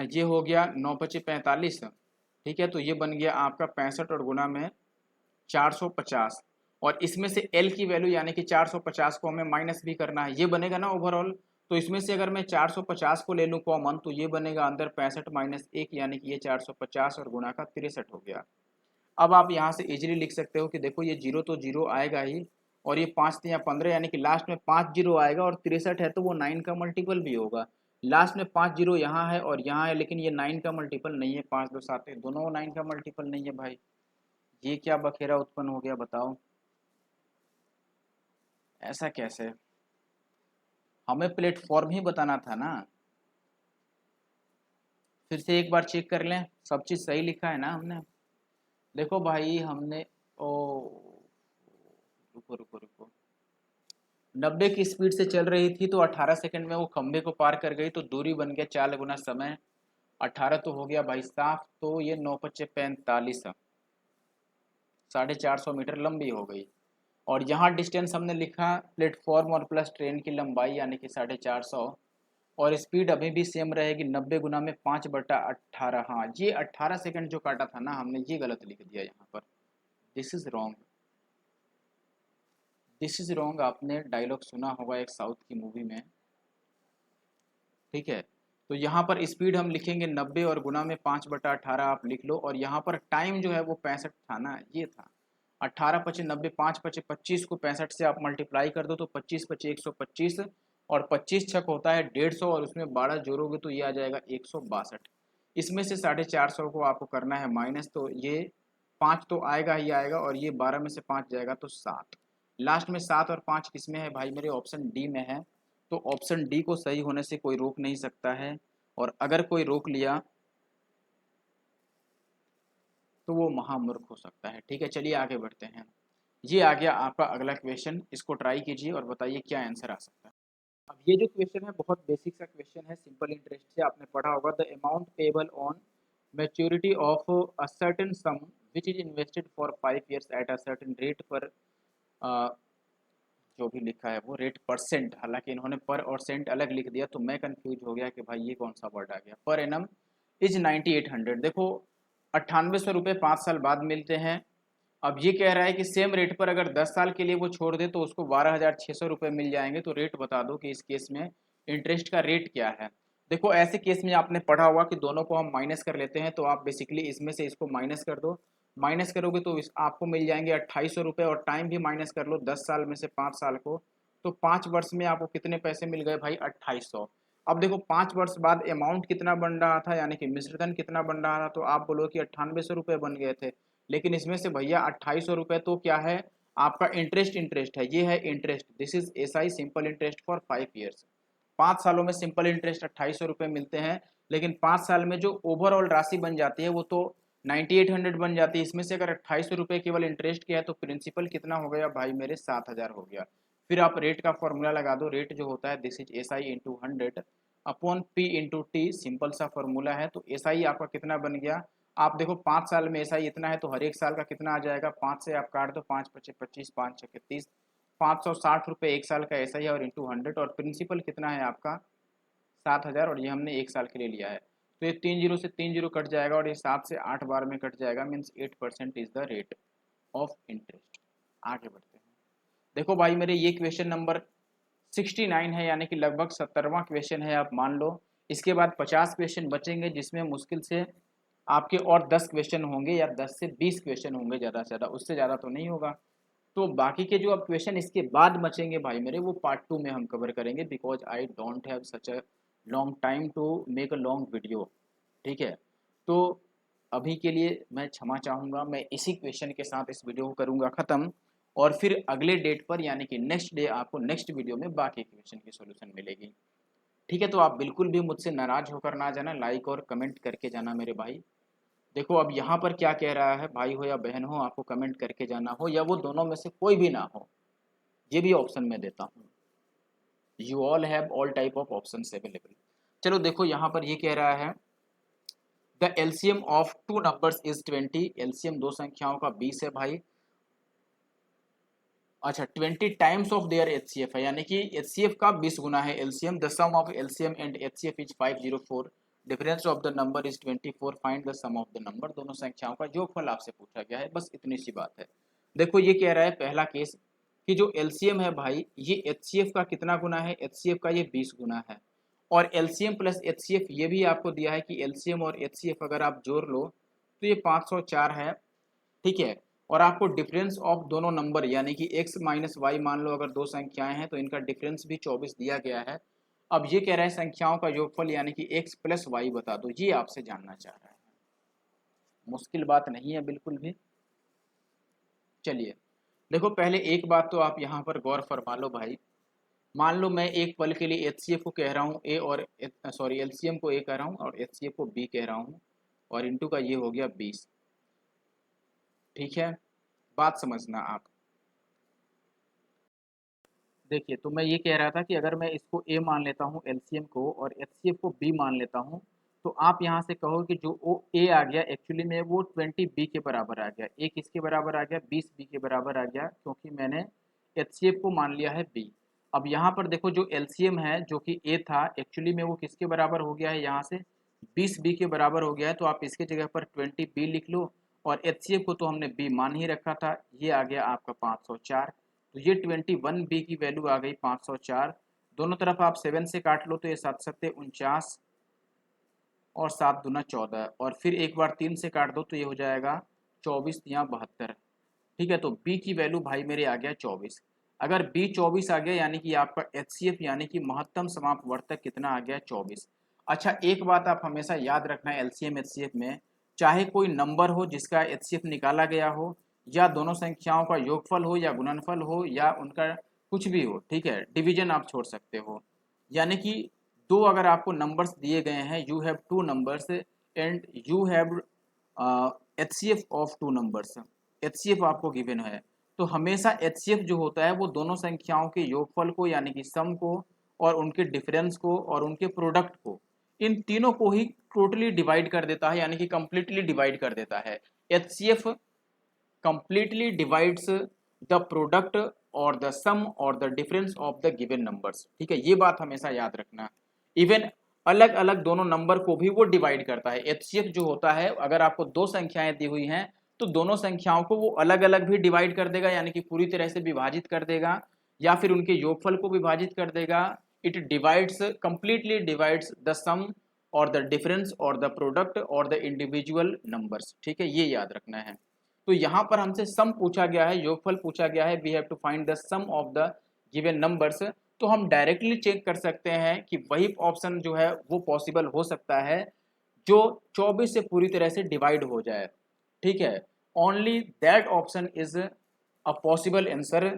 ये हो गया 9×5=45, ठीक है, तो ये बन गया आपका 65 और गुना में 450, और इसमें से L की वैल्यू यानी कि 450 को हमें माइनस भी करना है, ये बनेगा ना ओवरऑल, तो इसमें से अगर मैं 450 को ले लूँ कॉमन तो ये बनेगा अंदर 65 माइनस 1 यानी कि ये 450 और गुणा का 63 हो गया। अब आप यहाँ से इजीली लिख सकते हो कि देखो ये जीरो तो जीरो आएगा ही, और ये 5 या 15 यानी कि लास्ट में 5 जीरो आएगा, और 63 है तो वो 9 का मल्टीपल भी होगा, लास्ट में 5 जीरो यहाँ है और यहाँ है, लेकिन ये 9 का मल्टीपल नहीं है, 5 2 7 है, दोनों 9 का मल्टीपल नहीं है भाई, ये क्या बखेरा उत्पन्न हो गया बताओ, ऐसा कैसे। हमें प्लेटफॉर्म ही बताना था ना। फिर से एक बार चेक कर लें, सब चीज़ सही लिखा है ना हमने। देखो भाई हमने, ओ रुको रुको रुको, 90 की स्पीड से चल रही थी तो 18 सेकंड में वो खंबे को पार कर गई, तो दूरी बन गया 4 गुना समय। 18 तो हो गया भाई साफ, तो ये 9×5=45, 450 मीटर लंबी हो गई। और यहाँ डिस्टेंस हमने लिखा प्लेटफॉर्म और प्लस ट्रेन की लंबाई यानी कि 450, और स्पीड अभी भी सेम रहेगी 90 गुना में 5/18। हाँ, ये 18 सेकंड जो काटा था ना हमने, ये गलत लिख दिया यहाँ पर। This is wrong, this is wrong. आपने डायलॉग सुना होगा एक साउथ की मूवी में, ठीक है। तो यहाँ पर स्पीड हम लिखेंगे 90 और गुना में 5/18 आप लिख लो, और यहाँ पर टाइम जो है वो 65 था ना, ये था। 18×5=90, 5×5=25 को 65 से आप मल्टीप्लाई कर दो तो 25×5=125, और 25 छक होता है 150, और उसमें 12 जोड़ोगे तो ये आ जाएगा 162। इसमें से 450 को आपको करना है माइनस, तो ये 5 तो आएगा ही आएगा, और ये 12 में से 5 जाएगा तो 7। लास्ट में 7 और 5 किस में है भाई मेरे? ऑप्शन डी में है। तो ऑप्शन डी को सही होने से कोई रोक नहीं सकता है, और अगर कोई रोक लिया तो वो महामूर्ख हो सकता है। ठीक है, चलिए आगे बढ़ते हैं। ये आ गया आपका अगला क्वेश्चन, इसको ट्राई कीजिए और बताइए क्या आंसर आ सकता है। अब ये जो क्वेश्चन है बहुत बेसिक सा क्वेश्चन है, सिंपल इंटरेस्ट से आपने पढ़ा होगा। The amount payable on maturity of a certain some which is invested for 5 years at a certain rate पर, जो भी लिखा है वो रेट परसेंट, हालांकि इन्होंने पर और सेंट अलग लिख दिया, तो मैं कंफ्यूज हो गया कि भाई ये कौन सा वर्ड आ गया। Per annum is 9800। देखो 9800 रुपये 5 साल बाद मिलते हैं। अब ये कह रहा है कि सेम रेट पर अगर 10 साल के लिए वो छोड़ दे तो उसको 12,600 रुपये मिल जाएंगे। तो रेट बता दो कि इस केस में इंटरेस्ट का रेट क्या है। देखो ऐसे केस में आपने पढ़ा होगा कि दोनों को हम माइनस कर लेते हैं, तो आप बेसिकली इसमें से इसको माइनस कर दो। माइनस करोगे तो आपको मिल जाएंगे 2800 रुपये, और टाइम भी माइनस कर लो 10 साल में से 5 साल को, तो 5 वर्ष में आपको कितने पैसे मिल गए भाई? 2800। अब देखो 5 वर्ष बाद अमाउंट कितना बन रहा था, यानी कि मिश्रधन कितना बन रहा था, तो आप बोलो कि 9800 रुपये बन गए थे। लेकिन इसमें से भैया 2800 रुपये तो क्या है? आपका इंटरेस्ट, इंटरेस्ट है, ये है interest. This is SI simple interest for 5 years। 5 सालों में सिंपल इंटरेस्ट 2800 रुपये मिलते हैं, लेकिन 5 साल में जो ओवरऑल राशि बन जाती है वो तो 9800 बन जाती है। इसमें से अगर 2800 रुपये केवल इंटरेस्ट किया है तो प्रिंसिपल कितना हो गया भाई मेरे? 7000 हो गया। फिर आप रेट का फॉर्मूला लगा दो। रेट जो होता है this is S I into 100 upon P into T, simple सा फॉर्मूला है। तो एस आई आपका कितना बन गया? आप देखो 5 साल में एस आई इतना है, तो हर एक साल का कितना आ जाएगा? 5 से आप काट दो, 5×5=25, 5×6=30, 560 रुपये एक साल का ऐसा ही, और इंटू 100, और प्रिंसिपल कितना है आपका? 7000, और ये हमने एक साल के लिए लिया है। तो ये 3 जीरो से 3 जीरो कट जाएगा, और ये 7 से 8 बार में कट जाएगा, means 8% is the rate of interest. आगे बढ़ते हैं। देखो भाई मेरे ये क्वेश्चन नंबर 69 है, यानी कि लगभग 70वां क्वेश्चन है आप मान लो। इसके बाद 50 क्वेश्चन बचेंगे, जिसमें मुश्किल से आपके और 10 क्वेश्चन होंगे, या 10 से 20 क्वेश्चन होंगे ज़्यादा से ज़्यादा, उससे ज़्यादा तो नहीं होगा। तो बाकी के जो अब क्वेश्चन इसके बाद बचेंगे भाई मेरे, वो पार्ट 2 में हम कवर करेंगे, because I don't have such a long time to make a long video. ठीक है, तो अभी के लिए मैं क्षमा चाहूँगा, मैं इसी क्वेश्चन के साथ इस वीडियो को करूँगा ख़त्म, और फिर अगले डेट पर यानी कि नेक्स्ट डे आपको नेक्स्ट वीडियो में बाकी क्वेश्चन की सोल्यूशन मिलेगी। ठीक है, तो आप बिल्कुल भी मुझसे नाराज़ होकर ना जाना, लाइक और कमेंट करके जाना मेरे भाई। देखो अब यहाँ पर क्या कह रहा है, भाई हो या बहन हो, आपको कमेंट करके जाना हो, या वो दोनों में से कोई भी ना हो, ये भी ऑप्शन मैं देता हूँ। You all have all type of option available. चलो देखो यहाँ पर ये कह रहा है the LCM of two numbers is 20। LCM दो संख्याओं का 20 है भाई। अच्छा, 20 टाइम्स ऑफ देयर एचसीएफ है, यानी कि एचसीएफ का 20 गुना है LCM. The sum of LCM and HCF is 504। Difference of the number is 24। Find the sum of the number. दोनों संख्याओं का जोगफल आपसे पूछा गया है, बस इतनी सी बात है। देखो ये कह रहा है पहला केस कि जो एलसीएम है भाई, ये एचसीएफ का कितना गुना है? एचसीएफ का ये 20 गुना है। और एलसीएम प्लस एचसीएफ ये भी आपको दिया है कि एलसीएम और एचसीएफ अगर आप जोड़ लो तो ये 504 है। ठीक है, और आपको डिफरेंस ऑफ दोनों नंबर यानी कि x माइनस वाई मान लो, अगर दो संख्याएं हैं तो इनका डिफरेंस भी 24 दिया गया है। अब ये कह रहा है संख्याओं का योगफल यानी कि x प्लस वाई बता दो, ये आपसे जानना चाह रहा है। मुश्किल बात नहीं है बिल्कुल भी। चलिए देखो पहले एक बात तो आप यहाँ पर गौर फरमा लो भाई, मान लो मैं एक पल के लिए एचसीएफ को कह रहा हूँ ए और सॉरी एलसीएम को ए कह रहा हूँ और एचसीएफ को बी कह रहा हूँ और इनटू का ये हो गया 20। ठीक है, बात समझना आप। देखिए तो मैं ये कह रहा था कि अगर मैं इसको ए मान लेता हूँ एलसीएम को और एचसीएफ को बी मान लेता हूँ, तो आप यहाँ से कहो कि जो ओ ए आ गया एक्चुअली में वो 20 बी के बराबर आ गया। ए किसके बराबर आ गया? 20 बी के बराबर आ गया, क्योंकि मैंने एचसीएफ को मान लिया है बी। अब यहाँ पर देखो जो एलसीएम है जो कि ए था एक्चुअली में वो किसके बराबर हो गया है? यहाँ से 20 बी के बराबर हो गया है, तो आप इसके जगह पर 20 बी लिख लो और एचसीएफ को तो हमने बी मान ही रखा था, ये आ गया आपका 504। तो ये 21 बी की वैल्यू आ गई 504। दोनों तरफ आप 7 से काट लो तो ये 7 सत्ते 49 और 7 दूना 14, और फिर एक बार 3 से काट दो तो ये हो जाएगा 24 या 72। ठीक है, तो बी की वैल्यू भाई मेरे आ गया 24। अगर बी 24 आ गया यानी कि आपका एचसीएफ यानी कि महत्तम समापवर्तक कितना आ गया? 24। अच्छा एक बात आप हमेशा याद रखना है एलसीएम एचसीएफ में, चाहे कोई नंबर हो जिसका एचसीएफ निकाला गया हो, या दोनों संख्याओं का योगफल हो या गुणनफल हो या उनका कुछ भी हो, ठीक है, डिवीजन आप छोड़ सकते हो। यानी कि दो अगर आपको नंबर्स दिए गए हैं, you have two numbers and you have HCF of two numbers, HCF आपको गिवन है, तो हमेशा एचसीएफ जो होता है वो दोनों संख्याओं के योगफल को यानी कि सम को और उनके डिफरेंस को और उनके प्रोडक्ट को, इन तीनों को ही टोटली डिवाइड कर देता है, यानी कि कंप्लीटली डिवाइड कर देता है। HCF completely divides the product or the sum or the difference of the given numbers। ठीक है, ये बात हमेशा याद रखना। इवन अलग अलग दोनों नंबर को भी वो डिवाइड करता है। एचसीएफ जो होता है अगर आपको दो संख्याएं दी हुई हैं तो दोनों संख्याओं को वो अलग अलग भी डिवाइड कर देगा, यानी कि पूरी तरह से विभाजित कर देगा, या फिर उनके योगफल को विभाजित कर देगा। It divides completely divides the sum और द डिफरेंस और द प्रोडक्ट और द इंडिविजुअल नंबर्स। ठीक है, ये याद रखना है। तो यहाँ पर हमसे सम पूछा गया है, योगफल पूछा गया है, we have to find the sum of the given numbers. तो हम डायरेक्टली चेक कर सकते हैं कि वही ऑप्शन जो है वो पॉसिबल हो सकता है जो 24 से पूरी तरह से डिवाइड हो जाए। ठीक है, only that option is a possible answer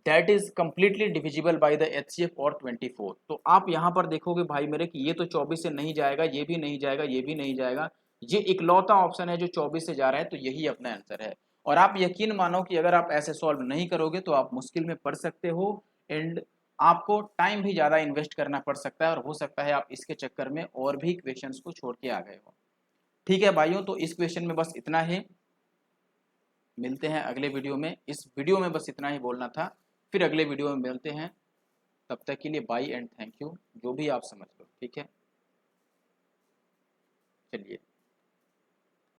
that is completely divisible by the HCF और 24। तो आप यहाँ पर देखोगे भाई मेरे कि ये तो 24 से नहीं जाएगा, ये भी नहीं जाएगा, ये भी नहीं जाएगा, ये इकलौता ऑप्शन है जो 24 से जा रहा है, तो यही अपना आंसर है। और आप यकीन मानो कि अगर आप ऐसे सॉल्व नहीं करोगे तो आप मुश्किल में पड़ सकते हो एंड आपको टाइम भी ज़्यादा इन्वेस्ट करना पड़ सकता है और हो सकता है आप इसके चक्कर में और भी क्वेश्चंस को छोड़ के आ गए हो। ठीक है भाइयों, तो इस क्वेश्चन में बस इतना ही, मिलते हैं अगले वीडियो में। इस वीडियो में बस इतना ही बोलना था, फिर अगले वीडियो में मिलते हैं। तब तक के लिए बाय एंड थैंक यू, जो भी आप समझ लो। ठीक है, चलिए।